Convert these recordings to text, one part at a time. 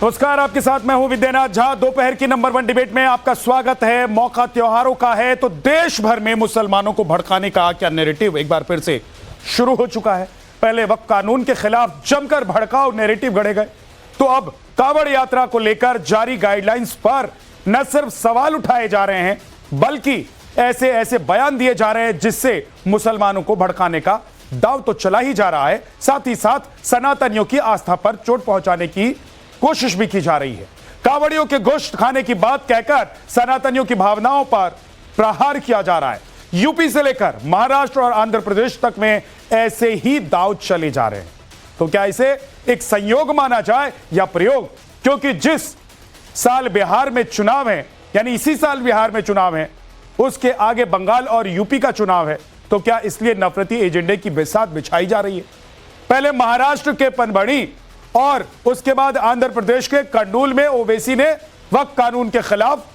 नमस्कार, आपके साथ मैं हूं विद्यानाथ झा। दोपहर की नंबर 1 डिबेट में आपका स्वागत है। मौका त्योहारों का है तो देश भर में मुसलमानों को भड़काने का क्या नैरेटिव एक बार फिर से शुरू हो चुका है। पहले वक्फ कानून के खिलाफ जमकर भड़काऊ नैरेटिव गढ़े गए, तो अब कावड़ यात्रा को लेकर जारी गाइडलाइंस पर न सिर्फ सवाल उठाए जा रहे हैं, बल्कि ऐसे ऐसे बयान दिए जा रहे हैं जिससे मुसलमानों को भड़काने का दाव तो चला ही जा रहा है, साथ ही साथ सनातनियों की आस्था पर चोट पहुंचाने की कोशिश भी की जा रही है। कावड़ियों के गोश्त खाने की बात कहकर सनातनियों की भावनाओं पर प्रहार किया जा रहा है। यूपी से लेकर महाराष्ट्र और आंध्र प्रदेश तक में ऐसे ही दाव चले जा रहे हैं। तो क्या इसे एक संयोग माना जाए या प्रयोग? क्योंकि जिस साल बिहार में चुनाव है, यानी इसी साल बिहार में चुनाव है, उसके आगे बंगाल और यूपी का चुनाव है, तो क्या इसलिए नफरती एजेंडे की बिसात बिछाई जा रही है? पहले महाराष्ट्र के पनबड़ी और उसके बाद आंध्र प्रदेश के कर्नूल में ओवैसी ने वक्फ कानून के खिलाफ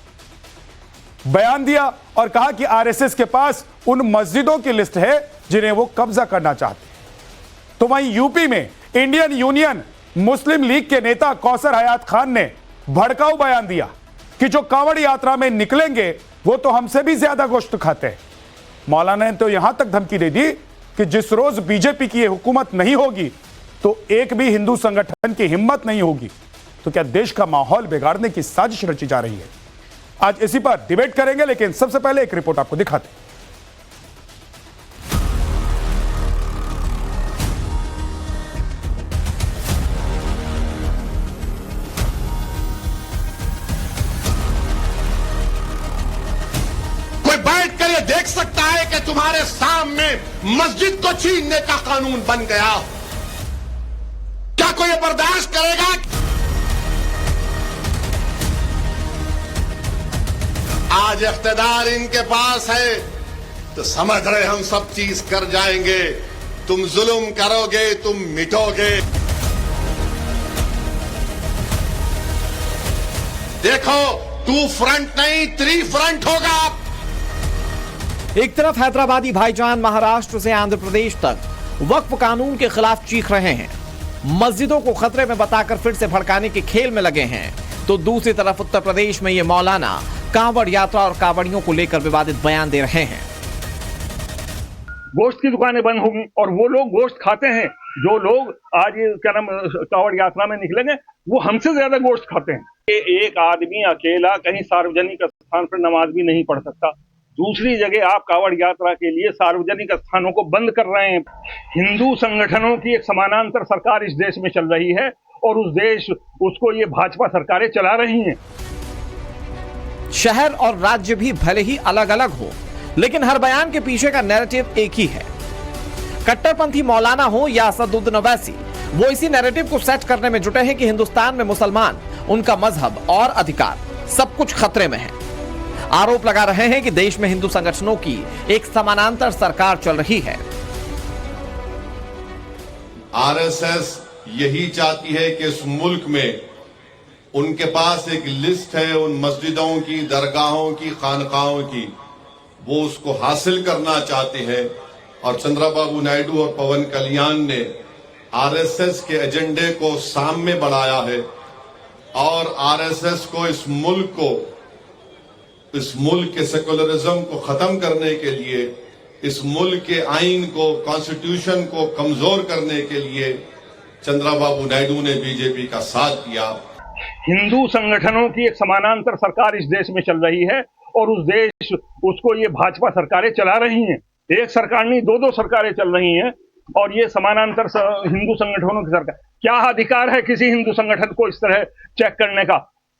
बयान दिया और कहा कि आरएसएस के पास उन मस्जिदों की लिस्ट है जिन्हें वो कब्जा करना चाहते हैं। तो वहीं यूपी में इंडियन यूनियन मुस्लिम लीग के नेता कौसर हयात खान ने भड़काऊ बयान दिया कि जो कांवड़ यात्रा में निकलेंगे वो तो हमसे भी ज्यादा गोश्त खाते हैं। मौलाना ने तो यहां तक धमकी दे दी कि जिस रोज बीजेपी की हुकूमत नहीं होगी तो एक भी हिंदू संगठन की हिम्मत नहीं होगी। तो क्या देश का माहौल बिगाड़ने की साजिश रची जा रही है? आज इसी पर डिबेट करेंगे, लेकिन सबसे पहले एक रिपोर्ट आपको दिखाते हैं। कोई बैठ कर ये देख सकता है कि तुम्हारे सामने मस्जिद को छीनने का कानून बन गया? क्या कोई ये बर्दाश्त करेगा? आज इख्तिदार इनके पास है तो समझ रहे हम सब चीज कर जाएंगे। तुम जुल्म करोगे, तुम मिटोगे। देखो, 2 फ्रंट नहीं 3 फ्रंट होगा। एक तरफ हैदराबादी भाईजान महाराष्ट्र से आंध्र प्रदेश तक वक्फ कानून के खिलाफ चीख रहे हैं, मस्जिदों को खतरे में बताकर फिर से भड़काने के खेल में लगे हैं, तो दूसरी तरफ उत्तर प्रदेश में ये मौलाना कांवड़ यात्रा और कांवड़ियों को लेकर विवादित बयान दे रहे हैं। गोश्त की दुकानें बंद होंगी और वो लोग गोश्त खाते हैं। जो लोग आज ये क्या नाम कांवड़ यात्रा में निकलेंगे वो हमसे ज्यादा गोश्त खाते हैं। एक आदमी अकेला कहीं सार्वजनिक स्थान पर नमाज भी नहीं पढ़ सकता। दूसरी जगह आप कांवड़ यात्रा के लिए सार्वजनिक स्थानों को बंद कर रहे हैं। हिंदू संगठनों की एक समानांतर सरकार इस देश में चल रही है और उसको ये भाजपा सरकारें चला रही हैं। शहर और राज्य भी भले ही अलग अलग हो, लेकिन हर बयान के पीछे का नैरेटिव एक ही है। कट्टरपंथी मौलाना हो या असदुद्दीन ओवैसी, वो इसी नैरेटिव को सेट करने में जुटे हैं कि हिंदुस्तान में मुसलमान, उनका मजहब और अधिकार सब कुछ खतरे में है। आरोप लगा रहे हैं कि देश में हिंदू संगठनों की एक समानांतर सरकार चल रही है। आरएसएस यही चाहती है कि इस मुल्क में उनके पास एक लिस्ट है उन मस्जिदों की, दरगाहों की, खानकाहों की, वो उसको हासिल करना चाहते हैं। और चंद्रबाबू नायडू और पवन कल्याण ने आरएसएस के एजेंडे को सामने बढ़ाया है और आरएसएस को इस मुल्क के सेकुलरिज्म को खत्म करने के लिए, इस मुल्क के आइन को, कॉन्स्टिट्यूशन को कमजोर करने के लिए चंद्रबाबू नायडू ने बीजेपी का साथ दिया। हिंदू संगठनों की एक समानांतर सरकार इस देश में चल रही है और उसको ये भाजपा सरकारें चला रही हैं। एक सरकार नहीं, 2 सरकारें चल रही हैं और ये समानांतर हिंदू संगठनों की सरकार। क्या अधिकार है किसी हिंदू संगठन को इस तरह चेक करने का?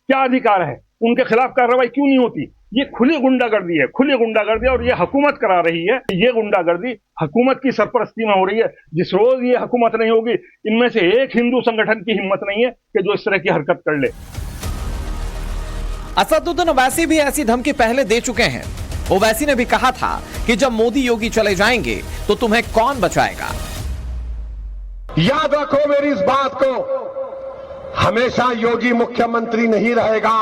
क्या अधिकार है? उनके खिलाफ कार्रवाई क्यों नहीं होती? ये खुली गुंडागर्दी है, खुली गुंडागर्दी, और ये हुकूमत करा रही है। ये गुंडागर्दी हुकूमत की सरपरस्ती में हो रही है। जिस रोज ये हुकूमत नहीं होगी, इनमें से एक हिंदू संगठन की हिम्मत नहीं है कि जो इस तरह की हरकत कर ले। असदुद्दीन ओवैसी भी ऐसी धमकी पहले दे चुके हैं। ओवैसी ने भी कहा था कि जब मोदी योगी चले जाएंगे तो तुम्हें कौन बचाएगा। याद रखो मेरी इस बात को, हमेशा योगी मुख्यमंत्री नहीं रहेगा।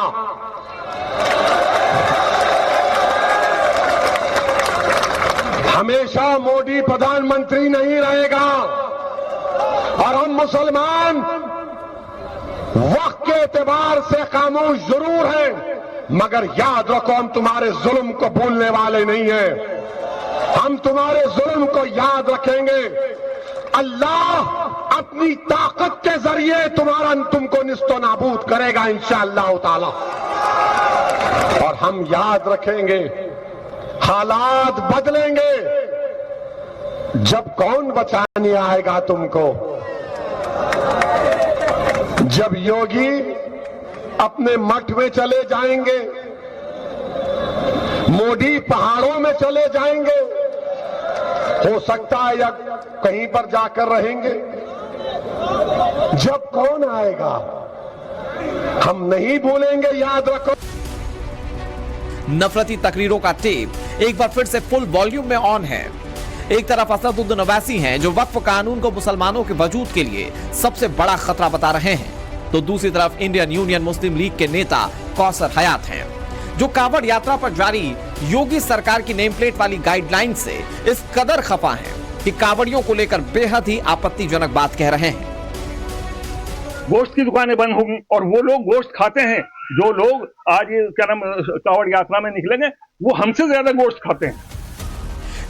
हमेशा मोदी प्रधानमंत्री नहीं रहेगा। और हम मुसलमान वक्त के एतबार से खामोश जरूर हैं, मगर याद रखो हम तुम्हारे जुल्म को भूलने वाले नहीं हैं। हम तुम्हारे जुल्म को याद रखेंगे। अल्लाह अपनी ताकत के जरिए तुमको निस्तो नाबूद करेगा इंशाअल्लाह ताला। और हम याद रखेंगे, हालात बदलेंगे। जब कौन बचाने आएगा तुमको? जब योगी अपने मठ में चले जाएंगे, मोदी पहाड़ों में चले जाएंगे, हो सकता है या कहीं पर जाकर रहेंगे। जब कौन आएगा हम नहीं भूलेंगे, याद रखो। नफरती तकरीरों का टेप एक बार फिर से फुल वॉल्यूम में ऑन है। एक तरफ असदुद्दीन ओवैसी हैं जो वक्फ कानून को मुसलमानों के वजूद के लिए सबसे बड़ा खतरा बता रहे हैं, तो दूसरी तरफ इंडियन यूनियन मुस्लिम लीग के नेता कौसर हयात हैं जो कांवड़ यात्रा पर जारी योगी सरकार की नेम प्लेट वाली गाइडलाइन से इस कदर खफा हैं कि कांवड़ियों को लेकर बेहद ही आपत्तिजनक बात कह रहे हैं। गोश्त की दुकानें बंद होंगी और वो लोग गोश्त खाते हैं जो लोग आज क्या नाम कांवड़ यात्रा में निकलेंगे, वो हमसे ज्यादा गोश्त खाते हैं।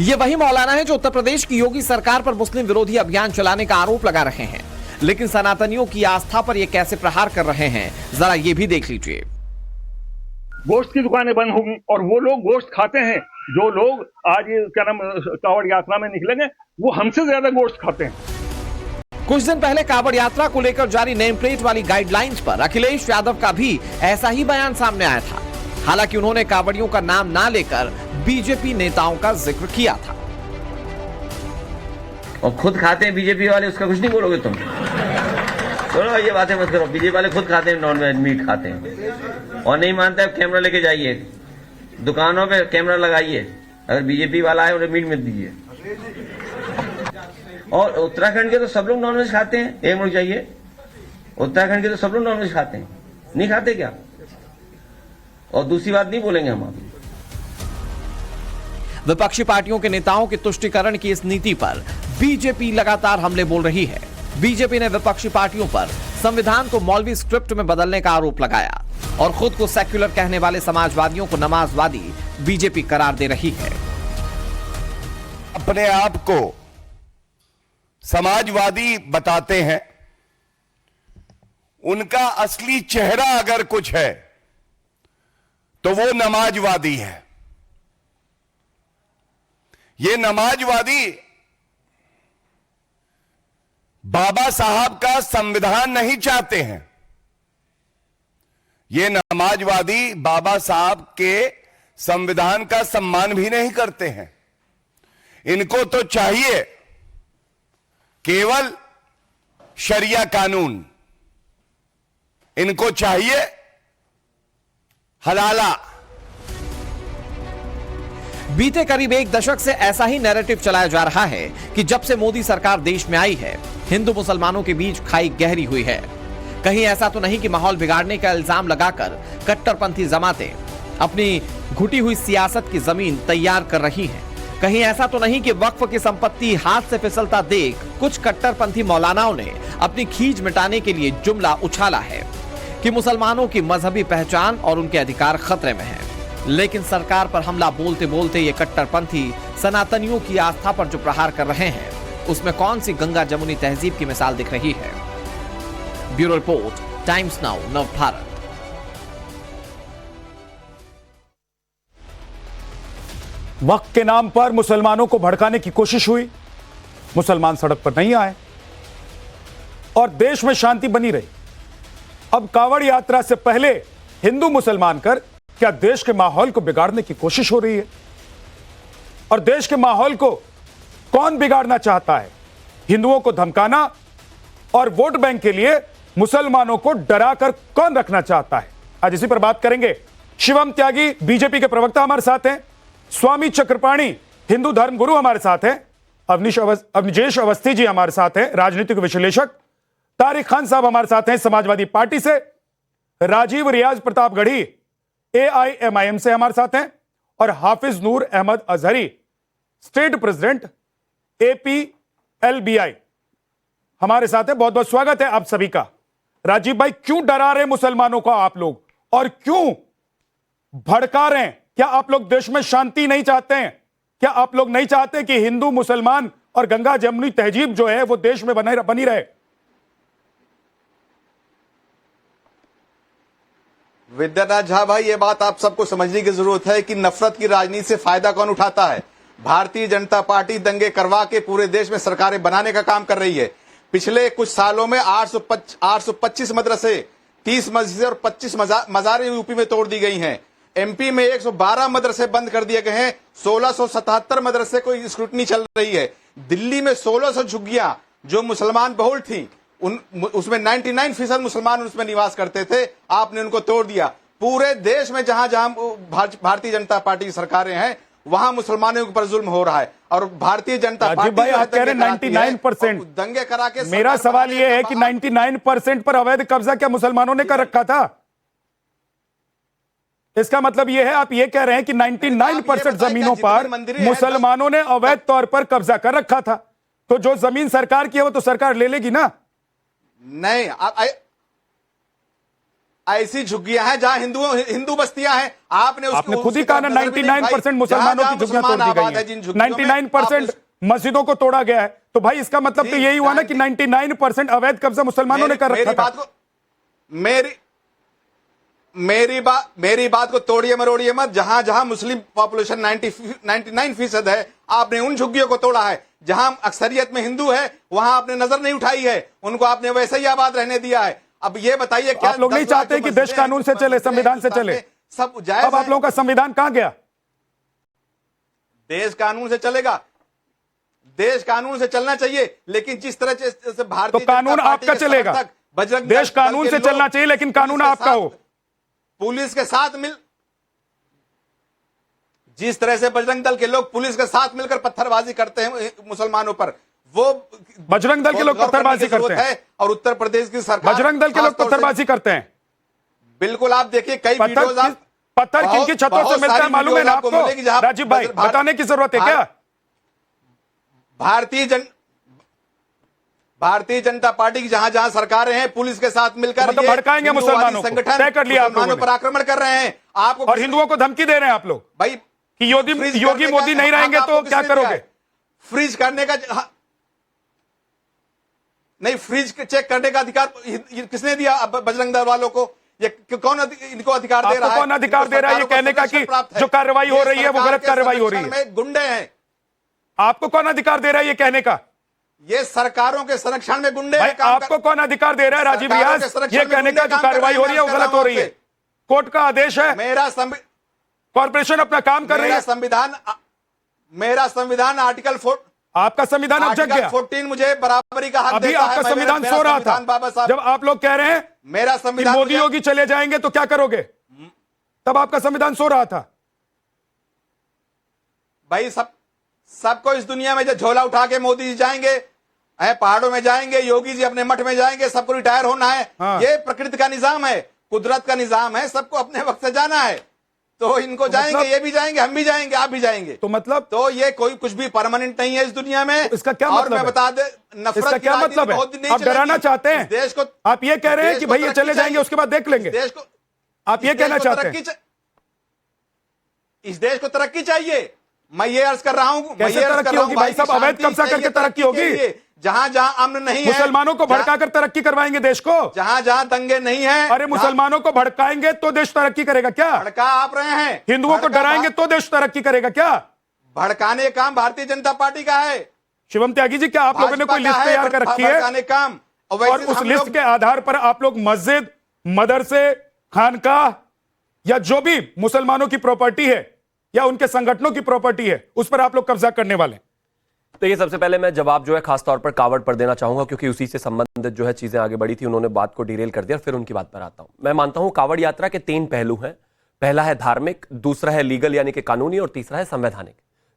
ये वही मौलाना है जो उत्तर प्रदेश की योगी सरकार पर मुस्लिम विरोधी अभियान चलाने का आरोप लगा रहे हैं, लेकिन सनातनियों की आस्था पर ये कैसे प्रहार कर रहे हैं, जरा ये भी देख लीजिए। गोश्त की दुकानें बंद होंगी और वो लोग गोश्त खाते हैं जो लोग आज क्या नाम कांवड़ यात्रा में निकलेंगे, वो हमसे ज्यादा गोश्त खाते हैं। कुछ दिन पहले कांवड़ यात्रा को लेकर जारी नेम प्लेट वाली गाइडलाइंस पर अखिलेश यादव का भी ऐसा ही बयान सामने आया था। हालांकि उन्होंने कांवड़ियों का नाम ना लेकर बीजेपी नेताओं का जिक्र किया था। और खुद खाते हैं बीजेपी वाले, उसका कुछ नहीं बोलोगे तुम? चलो ये बातें मत करो। बीजेपी वाले खुद खाते हैं, नॉन वेज मीट खाते हैं। और नहीं मानते आप कैमरा लेके जाइए, दुकानों पे कैमरा लगाइए, अगर बीजेपी वाला है उन्हें मीट मत दीजिए। और उत्तराखंड के तो सब लोग नॉनवेज खाते हैं, एक मिनट चाहिए। उत्तराखंड के तो सब लोग नॉनवेज खाते हैं, नहीं खाते क्या? और दूसरी बात नहीं बोलेंगे हम आप। विपक्षी पार्टियों के नेताओं के तुष्टीकरण की इस नीति पर बीजेपी लगातार हमले बोल रही है। बीजेपी ने विपक्षी पार्टियों पर संविधान को मौलवी स्क्रिप्ट में बदलने का आरोप लगाया और खुद को सेक्युलर कहने वाले समाजवादियों को नमाजवादी बीजेपी करार दे रही है। अपने आप को समाजवादी बताते हैं, उनका असली चेहरा अगर कुछ है तो वो नमाजवादी है। ये नमाजवादी बाबा साहब का संविधान नहीं चाहते हैं। ये नमाजवादी बाबा साहब के संविधान का सम्मान भी नहीं करते हैं। इनको तो चाहिए केवल शरिया कानून, इनको चाहिए हलाला। बीते करीब एक दशक से ऐसा ही नैरेटिव चलाया जा रहा है कि जब से मोदी सरकार देश में आई है, हिंदू मुसलमानों के बीच खाई गहरी हुई है। कहीं ऐसा तो नहीं कि माहौल बिगाड़ने का इल्जाम लगाकर कट्टरपंथी जमातें अपनी घुटी हुई सियासत की जमीन तैयार कर रही हैं। कहीं ऐसा तो नहीं कि वक्फ की संपत्ति हाथ से फिसलता देख कुछ कट्टरपंथी मौलानाओं ने अपनी खींच मिटाने के लिए जुमला उछाला है कि मुसलमानों की मजहबी पहचान और उनके अधिकार खतरे में है। लेकिन सरकार पर हमला बोलते बोलते ये कट्टरपंथी सनातनियों की आस्था पर जो प्रहार कर रहे हैं, उसमें कौन सी गंगा जमुनी तहजीब की मिसाल दिख रही है? ब्यूरो रिपोर्ट, टाइम्स नाउ, नव भारत। वक्त के नाम पर मुसलमानों को भड़काने की कोशिश हुई, मुसलमान सड़क पर नहीं आए और देश में शांति बनी रही। अब कांवड़ यात्रा से पहले हिंदू मुसलमान कर क्या देश के माहौल को बिगाड़ने की कोशिश हो रही है? और देश के माहौल को कौन बिगाड़ना चाहता है? हिंदुओं को धमकाना और वोट बैंक के लिए मुसलमानों को डराकर कौन रखना चाहता है? आज इसी पर बात करेंगे। शिवम त्यागी बीजेपी के प्रवक्ता हमारे साथ हैं, स्वामी चक्रपाणी हिंदू धर्म गुरु हमारे साथ हैं, अवनिजेश अवस्थी जी हमारे साथ हैं, राजनीतिक विश्लेषक, तारिक खान साहब हमारे साथ हैं समाजवादी पार्टी से, राजीव रियाज प्रतापगढ़ी AIMIM से हमारे साथ हैं, और Hafiz Noor Ahmed Azhari state president APLBI हमारे साथ है। बहुत बहुत स्वागत है आप सभी का। राजीव भाई, क्यों डरा रहे मुसलमानों को आप लोग और क्यों भड़का रहे हैं? क्या आप लोग देश में शांति नहीं चाहते हैं? क्या आप लोग नहीं चाहते कि हिंदू मुसलमान और गंगा जमुनी तहजीब जो है वो देश में बनी रहे? विद्यानाथ झा भाई, ये बात आप सबको समझने की जरूरत है कि नफरत की राजनीति से फायदा कौन उठाता है। भारतीय जनता पार्टी दंगे करवा के पूरे देश में सरकारें बनाने का काम कर रही है। पिछले कुछ सालों में 825 मदरसे, 30 मस्जिदें और 25 मजारें यूपी में तोड़ दी गई हैं। एमपी में 112 मदरसे बंद कर दिए गए हैं। 1677 मदरसे को स्क्रूटनी चल रही है। दिल्ली में 1600 झुग्गियां जो मुसलमान बहुल थी, उसमें 99% मुसलमान उसमें निवास करते थे, आपने उनको तोड़ दिया। पूरे देश में जहां जहां भारतीय जनता पार्टी की सरकारें हैं वहां मुसलमानों के ऊपर जुल्म हो रहा है। और भारतीय जनता पार्टी भाई, आप कह रहे 99% दंगे करा के। मेरा सवाल यह है कि 99% पर अवैध कब्जा क्या मुसलमानों ने कर रखा था? इसका मतलब यह है, आप यह कह रहे हैं कि 99% जमीनों पर मुसलमानों ने अवैध तौर पर कब्जा कर रखा था, तो जो जमीन सरकार की है वो तो सरकार ले लेगी ना? नहीं, ऐसी झुग्गियां हैं जहां हिंदू बस्तियां हैं। आपने खुद ही कहा ना 99% मुसलमानों की झुग्गियां तोड़ दी गई हैं। 99% मस्जिदों को तोड़ा गया है, तो भाई इसका मतलब तो यही हुआ ना कि 99% अवैध कब्जा मुसलमानों ने कर रखा था। मेरी बात को तोड़िए मरोड़िए मत। जहां जहां मुस्लिम पॉपुलेशन 99% है, आपने उन झुग्गियों को तोड़ा है। जहां अक्सरियत में हिंदू है वहां आपने नजर नहीं उठाई है, उनको आपने वैसे ही आबाद रहने दिया है। अब ये बताइए, क्या आप लोग नहीं चाहते कि देश कानून से चले, संविधान से चले? सब जायज। अब आप लोगों का संविधान कहां गया? देश कानून से चलेगा, देश कानून से चलना चाहिए, लेकिन जिस तरह से भारतीय तो कानून आपका चलेगा। देश कानून से चलना चाहिए लेकिन कानून आपका हो। पुलिस के साथ जिस तरह से बजरंग दल के लोग पुलिस के साथ मिलकर पत्थरबाजी करते हैं मुसलमानों पर, वो बजरंग दल के लोग पत्थरबाजी करते हैं। और उत्तर प्रदेश की सरकार, बजरंग दल के लोग पत्थरबाजी करते हैं। बिल्कुल, आप देखिए कई वीडियोज, पत्थर किन की छतों से मिलता है मालूम है ना आपको? राजीव भाई, बताने की जरूरत है क्या? भारतीय जनता पार्टी की जहां जहां सरकारें हैं, पुलिस के साथ मिलकर मतलब भड़काएंगे मुसलमानों को, तय कर लिया आप लोगों ने। पर आक्रमण कर रहे हैं आपको, और हिंदुओं को धमकी दे रहे हैं आप लोग भाई कि योगी मोदी नहीं रहेंगे तो क्या करोगे? फ्रीज करने का नहीं, फ्रीज चेक करने का अधिकार किसने दिया बजरंग दल वालों को? ये कौन इनको अधिकार दे रहा है? कौन अधिकार दे रहा है ये कहने का कि जो कार्रवाई हो रही है वो गलत कार्रवाई हो रही है? गुंडे हैं। आपको कौन अधिकार दे रहा है ये कहने का? ये सरकारों के संरक्षण में गुंडे हैं। आपको कौन अधिकार दे रहा है राजीव रियाज ये कहने का जो कार्रवाई हो रही है वो गलत हो रही है? कोर्ट का आदेश है, कॉर्पोरेशन अपना काम कर रही है। मेरा संविधान आर्टिकल आपका संविधान अब जग गया। 14 मुझे बराबरी का हक अभी देता है। आपका संविधान सो रहा था जब आप लोग कह रहे हैं मेरा संविधान मोदी योगी चले जाएंगे तो क्या करोगे, तब आपका संविधान सो रहा था। भाई सबको इस दुनिया में जो झोला उठा के मोदी जी जाएंगे, पहाड़ों में जाएंगे, योगी जी अपने मठ में जाएंगे, सबको रिटायर होना है। ये प्रकृति का निजाम है, कुदरत का निजाम है, सबको अपने वक्त से जाना है। तो इनको जाएंगे, ये भी जाएंगे, हम भी जाएंगे, आप भी जाएंगे। तो ये कोई कुछ भी परमानेंट नहीं है इस दुनिया में। तो इसका क्या और मतलब मैं बता दे, नफरत क्या मतलब है? आप डराना चाहते हैं देश को? आप ये कह रहे हैं कि भाई ये चले जाएंगे उसके बाद देख लेंगे? देश को आप ये कहना चाहते हैं? इस देश को तरक्की चाहिए। मैं ये अर्ज कर रहा हूं, कैसे तरक्की होगी भाई साहब? अवैध कब्जा करके तरक्की होगी? जहां जहां अमन नहीं है, मुसलमानों को भड़काकर तरक्की करवाएंगे देश को? जहां जहां दंगे नहीं है, अरे मुसलमानों को भड़काएंगे तो देश तरक्की करेगा क्या? भड़का आप रहे हैं। हिंदुओं को डराएंगे तो देश तरक्की करेगा क्या? भड़काने का काम भारतीय जनता पार्टी का है। शिवम त्यागी जी, क्या आप लोगों ने कोई लिस्ट तैयार कर रखी है काम? और उस लिस्ट के आधार पर आप लोग मस्जिद, मदरसे, खानकाह या जो भी मुसलमानों की प्रॉपर्टी है या उनके संगठनों की प्रॉपर्टी है उस पर आप लोग कब्जा करने वाले? देखिए, सबसे पहले मैं जवाब जो है खासतौर पर कावड़ पर देना चाहूंगा, क्योंकि उसी से संबंधित जो है चीजें आगे बढ़ी थी, उन्होंने बात को डिरेल कर दिया, फिर उनकी बात पर आता हूं। मैं मानता हूं कावड़ यात्रा के 3 पहलू हैं। पहला है धार्मिक, दूसरा है लीगल यानी कि कानूनी, और तीसरा है संवैधानिक।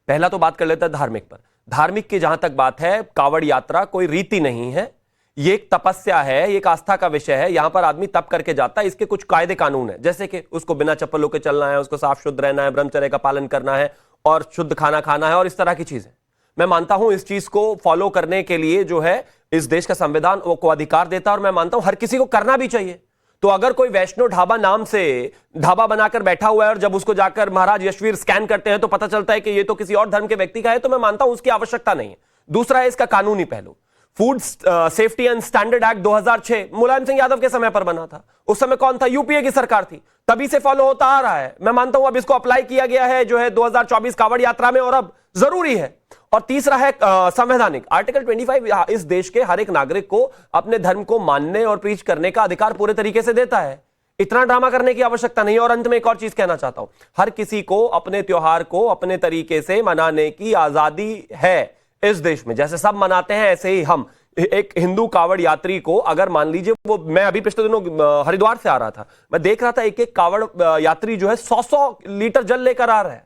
पहला तो बात कर लेते हैं धार्मिक पर। धार्मिक की जहां तक बात है, कावड़ यात्रा कोई रीति नहीं है, ये एक तपस्या है, ये एक आस्था का विषय है। यहां पर आदमी तप करके जाता है, इसके कुछ कायदे कानून है, जैसे कि उसको बिना चप्पलों के चलना है, उसको साफ शुद्ध रहना है, ब्रह्मचर्य का पालन करना है और शुद्ध खाना खाना है और इस तरह की चीजें। मैं मानता हूं इस चीज को फॉलो करने के लिए जो है इस देश का संविधान को अधिकार देता है और मैं मानता हूं हर किसी को करना भी चाहिए। तो अगर कोई वैष्णो ढाबा नाम से ढाबा बनाकर बैठा हुआ है और जब उसको जाकर महाराज यशवीर स्कैन करते हैं तो पता चलता है कि ये तो किसी और धर्म के व्यक्ति का है, तो मैं मानता हूं उसकी आवश्यकता नहीं है। दूसरा है इसका कानूनी पहलू। Food safety and standard act 2006 Mulayam Singh Yadav के समय पर बना था। उस समय कौन था? यूपीए की सरकार थी, तभी से फॉलो होता आ रहा है। मैं मानता हूं अब इसको अप्लाई किया गया है जो है 2024 कावड़ यात्रा में, और अब जरूरी है। और तीसरा है संवैधानिक आर्टिकल 25 इस देश के हर एक नागरिक को अपने धर्म को मानने और प्रीच करने का अधिकार पूरे तरीके से देता है। इतना ड्रामा करने की आवश्यकता नहीं है। और अंत में एक और चीज कहना चाहता हूं, हर किसी को अपने त्योहार को अपने तरीके से मनाने की आजादी है इस देश में। जैसे सब मनाते हैं ऐसे ही हम एक हिंदू कावड़ यात्री को अगर मान लीजिए वो, मैं अभी पिछले दिनों हरिद्वार से आ रहा था, मैं देख रहा था एक एक कावड़ यात्री जो है 100-100 लीटर जल लेकर आ रहा है।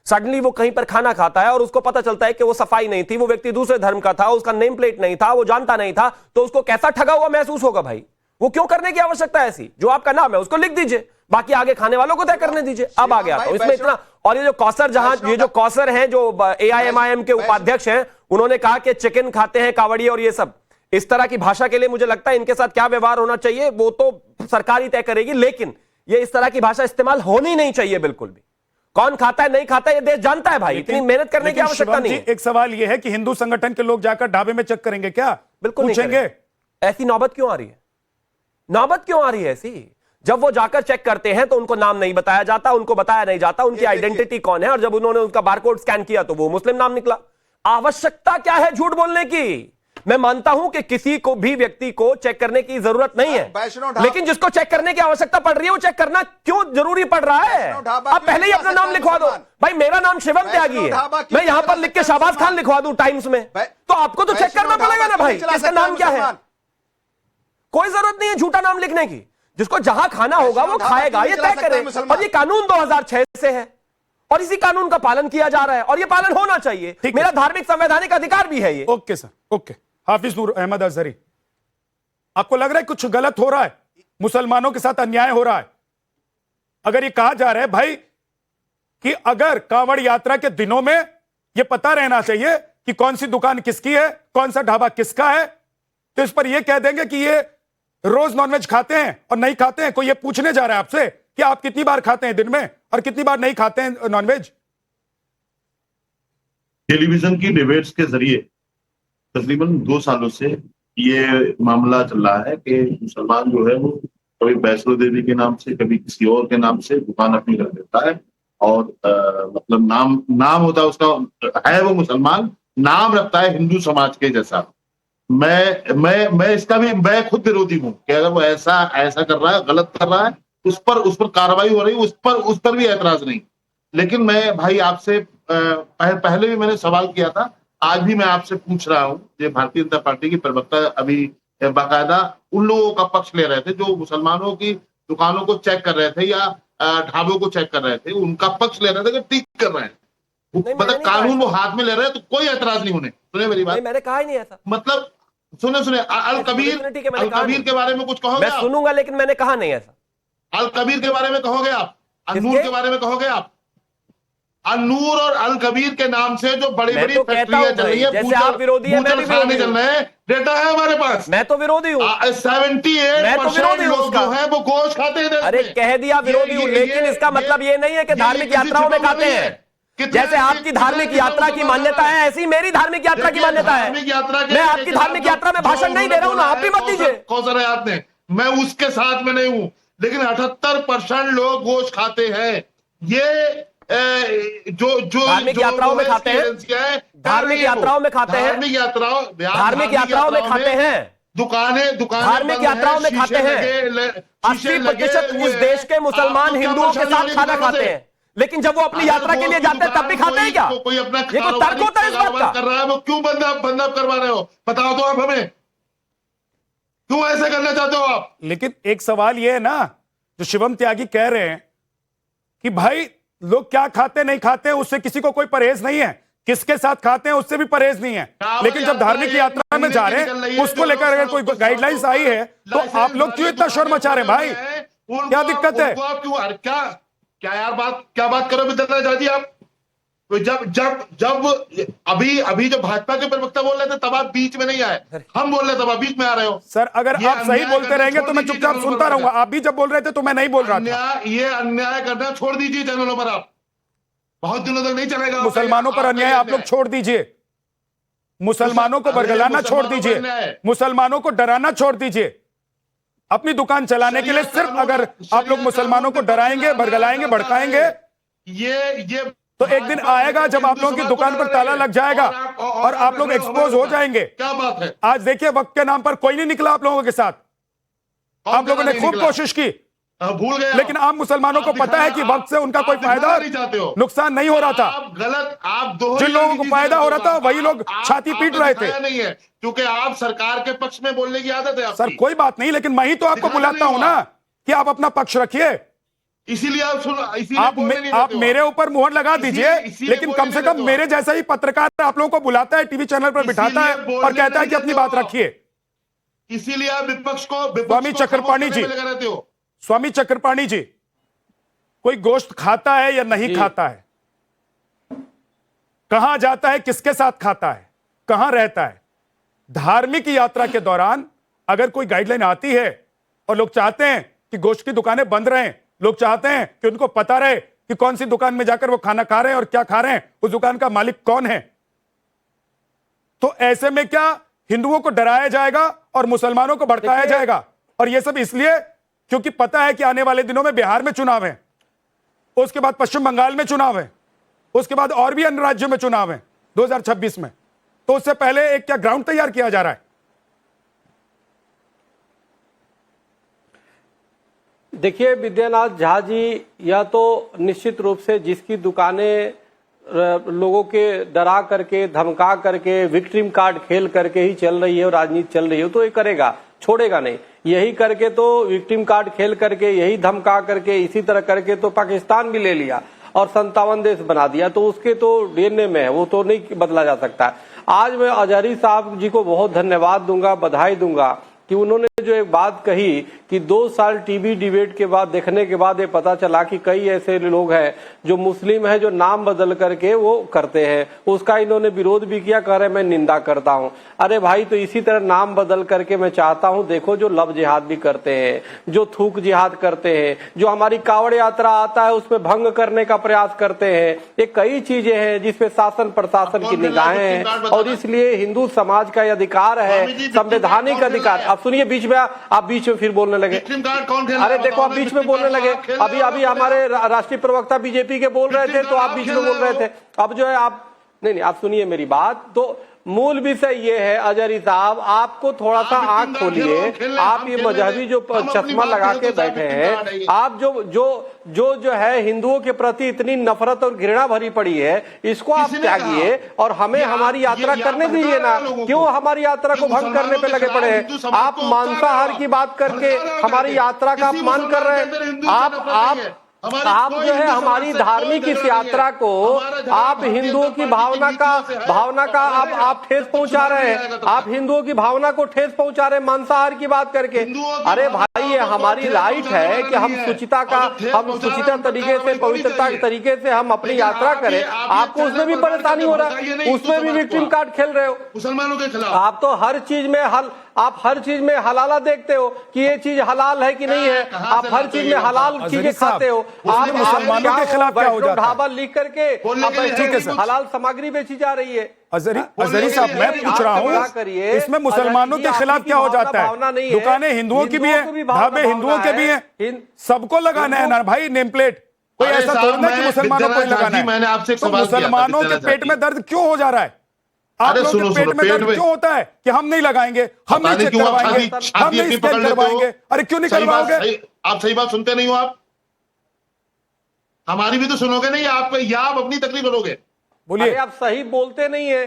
सडनली वो कहीं पर खाना खाता है और उसको पता चलता है कि वो सफाई नहीं थी, वो व्यक्ति दूसरे धर्म का था, उसका नेम प्लेट नहीं था, वो जानता नहीं था, तो उसको कैसा ठगा हुआ महसूस होगा भाई। वो क्यों करने की आवश्यकता है ऐसी? जो आपका नाम है उसको लिख दीजिए, बाकी आगे खाने वालों को तय करने दीजिए। अब आ गया तो इसमें इतना। और ये जो कौसर, जहां ये जो कौसर हैं जो AIMIM के उपाध्यक्ष हैं, उन्होंने कहा कि चिकन खाते हैं कावड़िए और ये सब, इस तरह की भाषा के लिए मुझे लगता है इनके साथ क्या व्यवहार होना चाहिए वो तो सरकार ही तय करेगी, लेकिन ये इस तरह की भाषा इस्तेमाल होनी नहीं चाहिए बिल्कुल भी। कौन खाता है नहीं खाता है ये देश जानता है भाई, इतनी मेहनत करने की आवश्यकता नहीं है। एक सवाल ये है कि हिंदू संगठन के लोग जाकर ढाबे में चेक करेंगे क्या? बिल्कुल पूछेंगे? ऐसी नौबत क्यों आ रही है? नौबत क्यों आ रही है ऐसी? जब वो जाकर चेक करते हैं तो उनको नाम नहीं बताया जाता, उनको बताया नहीं जाता उनकी आइडेंटिटी कौन है, और जब उन्होंने उनका बारकोड स्कैन किया तो वो मुस्लिम नाम निकला। आवश्यकता क्या है झूठ बोलने की? मैं मानता हूं कि किसी को भी व्यक्ति को चेक करने की जरूरत नहीं है, लेकिन जिसको चेक करने की आवश्यकता पड़ रही है वो चेक करना क्यों जरूरी पड़ रहा है? आप पहले ही अपना नाम लिखवा दो भाई। मेरा नाम शिवम त्यागी है, मैं यहां पर लिख के शाहबाज खान लिखवा दूं टाइम्स में, तो आपको तो चेक करना पड़ेगा ना भाई इसका नाम क्या है। कोई जरूरत नहीं है झूठा नाम लिखने की। जिसको जहां खाना होगा वो खाएगा, ये तय करे। और ये कानून 2006 से है और इसी कानून का पालन किया जा रहा है और ये पालन होना चाहिए। मेरा धार्मिक संवैधानिक अधिकार भी है ये। Okay sir, okay. Hafiz Noor Ahmed Azhari, आपको लग रहा है कुछ गलत हो रहा है, मुसलमानों के साथ अन्याय हो रहा है? अगर ये कहा जा रहा है भाई कि अगर कांवड़ यात्रा के दिनों में ये पता रहना चाहिए कि कौन सी दुकान किसकी है, कौन सा ढाबा किसका है, तो इस पर ये कह देंगे कि ये रोज नॉनवेज खाते हैं और नहीं खाते हैं। कोई ये पूछने जा रहा है आपसे कि आप कितनी बार खाते हैं दिन में और कितनी बार नहीं खाते हैं नॉनवेज? टेलीविजन की डिबेट्स के जरिए तकरीबन 2 सालों से ये मामला चल रहा है कि मुसलमान जो है वो कभी वैष्णो देवी के नाम से, कभी किसी और के नाम से दुकान अपनी रख देता है और मतलब नाम होता है उसका, है वो मुसलमान, नाम रखता है हिंदू समाज के जैसा। मैं इसका भी मैं खुद विरोधी हूँ कि अगर वो ऐसा कर रहा है, गलत कर रहा है, उस पर कार्रवाई हो रही है, उस पर भी ऐतराज नहीं। लेकिन मैं भाई आपसे पहले भी मैंने सवाल किया था, आज भी मैं आपसे पूछ रहा हूँ, ये भारतीय जनता पार्टी की प्रवक्ता अभी बाकायदा उन लोगों का पक्ष ले रहे थे जो मुसलमानों की दुकानों को चेक कर रहे थे या ढाबों को चेक कर रहे थे, उनका पक्ष ले रहे थे कि ठीक कर रहे हैं, मतलब कानून वो हाथ में ले रहे हैं, तो कोई ऐतराज नहीं होने। सुने मेरी बात, मैंने कहा ही नहीं ऐसा। मतलब सुने अल कबीर के बारे में कुछ कहोगे? मैं सुनूंगा लेकिन मैंने कहा नहीं ऐसा। अल कबीर के बारे में कहोगे आप? अनूर के बारे में कहोगे आप? अनूर और अल कबीर के नाम से जो बड़ी बड़ी फैक्ट्रियां चल रही है, जैसे आप विरोधी हैं, मैं भी विरोधी चल रहे हैं, डेटा है हमारे पास। मैं तो विरोधी हूँ। 78% लोग जो है वो गोश्त खाते हैं। अरे कह दिया विरोधी हूँ, लेकिन इसका मतलब ये नहीं है कि धार्मिक यात्राओं में खाते हैं। जैसे आपकी धार्मिक यात्रा की मान्यता है, ऐसी मेरी धार्मिक यात्रा की मान्यता है। मैं आपकी धार्मिक यात्रा में भाषण नहीं दे रहा हूँ ना, आप भी मत दीजिए। कौशल आपने, मैं उसके साथ में नहीं हूँ, लेकिन 78% लोग गोश्त खाते हैं। ये जो धार्मिक यात्राओं में खाते हैं, धार्मिक यात्राओं में खाते हैं, धार्मिक यात्राओं में खाते हैं, दुकानें धार्मिक यात्राओं में खाते हैं। 80% इस देश के मुसलमान हिंदुओं के साथ खाना खाते हैं, लेकिन जब वो अपनी यात्रा के लिए जाते हैं तब भी खाते हैं क्या? कोई अपना ये कोई तर्क होता है इस बात का? कर रहा है, वो क्यों बंद करवा रहे हो? बताओ तो आप हमें, क्यों ऐसे करना चाहते हो आप? लेकिन एक सवाल ये है ना, जो शिवम त्यागी कह रहे हैं कि भाई लोग क्या खाते नहीं खाते उससे किसी को कोई परहेज नहीं है, किसके साथ खाते हैं उससे भी परहेज नहीं है। लेकिन जब धार्मिक यात्रा में जा रहे हैं उसको लेकर अगर कोई गाइडलाइंस आई है तो आप लोग क्यों इतना शोर मचा रहे हैं भाई? क्या दिक्कत है? क्या यार क्या बात करो विद्यार्थी आप? तो जब अभी जो भाजपा के प्रवक्ता बोल रहे थे तब आप बीच में नहीं आए, हम बोल रहे तब आप बीच में आ रहे हो। सर अगर आप सही बोलते रहेंगे तो मैं चुपचाप सुनता रहूंगा। आप भी जब बोल रहे थे तो मैं नहीं बोल रहा था। ये अन्याय करना छोड़ दीजिए चैनलों पर, आप बहुत दिनों तक नहीं चलेगा। मुसलमानों पर अन्याय आप लोग छोड़ दीजिए, मुसलमानों को बरगलाना छोड़ दीजिए, मुसलमानों को डराना छोड़ दीजिए। अपनी दुकान चलाने के लिए सिर्फ अगर आप लोग मुसलमानों को डराएंगे, बरगलाएंगे, भड़काएंगे, ये तो एक दिन आएगा जब आप लोगों की दुकान पर ताला लग जाएगा और आप लोग एक्सपोज हो जाएंगे। क्या बात है? आज देखिए वक्त के नाम पर कोई नहीं निकला आप लोगों के साथ। आप लोगों ने खूब कोशिश की, भूल गए, लेकिन आम मुसलमानों को पता है कि वक्त से उनका कोई फायदा नुकसान नहीं हो रहा था। आप जिन लोगों को फायदा हो रहा था वही लोग छाती पीट रहे थे। नहीं है क्योंकि आप सरकार के पक्ष में बोलने की आदत है। सर कोई बात नहीं, लेकिन मैं ही तो आपको बुलाता हूं ना कि आप अपना पक्ष रखिए। इसीलिए आप मेरे ऊपर मुहर लगा दीजिए, लेकिन कम से कम मेरे जैसा ही पत्रकार आप लोगों को बुलाता है, टीवी चैनल पर बिठाता है और कहता है कि अपनी बात रखिए। इसीलिए आप विपक्ष को स्वामी चक्रपाणी जी, स्वामी चक्रपाणी जी, कोई गोश्त खाता है या नहीं खाता है, कहां जाता है, किसके साथ खाता है, कहां रहता है? धार्मिक यात्रा के दौरान अगर कोई गाइडलाइन आती है और लोग चाहते हैं कि गोश्त की दुकानें बंद रहें, लोग चाहते हैं कि उनको पता रहे कि कौन सी दुकान में जाकर वो खाना खा रहे हैं और क्या खा रहे हैं, उस दुकान का मालिक कौन है, तो ऐसे में क्या हिंदुओं को डराया जाएगा और मुसलमानों को भड़काया जाएगा? और यह सब इसलिए क्योंकि पता है कि आने वाले दिनों में बिहार में चुनाव है, उसके बाद पश्चिम बंगाल में चुनाव है, उसके बाद और भी अन्य राज्यों में चुनाव है 2026 में। तो उससे पहले एक क्या ग्राउंड तैयार किया जा रहा है? देखिए विद्यानाथ झा जी, या तो निश्चित रूप से जिसकी दुकानें लोगों के डरा करके, धमका करके, विक्टिम कार्ड खेल करके ही चल रही है और राजनीति चल रही है, तो ये करेगा, छोड़ेगा नहीं। यही करके तो विक्टिम कार्ड खेल करके, यही धमका करके, इसी तरह करके तो पाकिस्तान भी ले लिया और 57 देश बना दिया, तो उसके तो डीएनए में है, वो तो नहीं बदला जा सकता। आज मैं अजहरी साहब जी को बहुत धन्यवाद दूंगा, बधाई दूंगा कि उन्होंने जो एक बात कही कि 2 साल टीवी डिबेट के बाद देखने के बाद ये पता चला कि कई ऐसे लोग हैं जो मुस्लिम हैं जो नाम बदल करके वो करते हैं, उसका इन्होंने विरोध भी किया, कह रहे मैं निंदा करता हूं। अरे भाई, तो इसी तरह नाम बदल करके मैं चाहता हूं, देखो जो लव जिहाद भी करते हैं, जो थूक जिहाद करते हैं, जो हमारी कावड़ यात्रा आता है उसमें भंग करने का प्रयास करते हैं, ये कई चीजें हैं जिसपे शासन प्रशासन की निगाहें हैं। और इसलिए हिंदू समाज का अधिकार है, संवैधानिक अधिकार। आप सुनिए, बीच में आप बीच में फिर बोलने लगे। अरे देखो, आप बीच में बोलने लगे। अभी हमारे राष्ट्रीय प्रवक्ता बीजेपी के बोल रहे थे तो आप बीच में बोल रहे थे। अब जो है आप नहीं, आप सुनिए मेरी बात। तो मूल विषय ये है अजहरी साहब, आपको थोड़ा सा आंख खोलिए। आप ये मजहबी जो चश्मा लगा के बैठे हैं, आप जो है हिंदुओं के प्रति इतनी नफरत और घृणा भरी पड़ी है, इसको आप त्यागिए और हमें हमारी यात्रा करने दीजिए ना। क्यों हमारी यात्रा को भंग करने पे लगे पड़े हैं? आप मांसाहार की बात करके हमारी यात्रा का अपमान कर रहे हैं। आप जो है हमारी धार्मिक इस यात्रा को आप हिंदुओं की भावना का आप ठेस पहुंचा रहे हैं। आप हिंदुओं की भावना को ठेस पहुंचा रहे हैं मांसाहार की बात करके। अरे भाई, ये हमारी राइट है कि हम सुचिता तरीके से, पवित्रता के तरीके से हम अपनी यात्रा करें। आपको उसमें भी परेशानी हो रहा है, उसमें भी विक्टिम कार्ड खेल रहे हो मुसलमानों के खिलाफ। आप तो हर चीज में हलाला देखते हो कि ये चीज हलाल है कि नहीं है। आप हर चीज में हलाल चीजें खाते हो। आप मुसलमानों के खिलाफ क्या हो जाता है? ढाबा लिख करके हलाल सामग्री बेची जा रही है। अजहरी साहब, मैं पूछ रहा हूँ, इसमें मुसलमानों के खिलाफ क्या हो जाता है? दुकानें हिंदुओं की भी है, ढाबे हिंदुओं के भी हैं, सबको लगाना है ना भाई नेम प्लेट। कोई ऐसा थोड़ा कि मुसलमानों को लगाना है। मैंने आपसे तो मुसलमानों के पेट में दर्द क्यों हो जा रहा है? आप लोगों के पेट में दर्द क्यों होता है कि हम नहीं लगाएंगे, हम नहीं चेक करवाएंगे, हम नहीं स्कैन करवाएंगे? अरे क्यों नहीं करवाओगे? आप सही बात सुनते नहीं हो। आप हमारी भी तो सुनोगे नहीं, आप अपनी तकलीफ करोगे। बोलिए। आप सही बोलते नहीं है।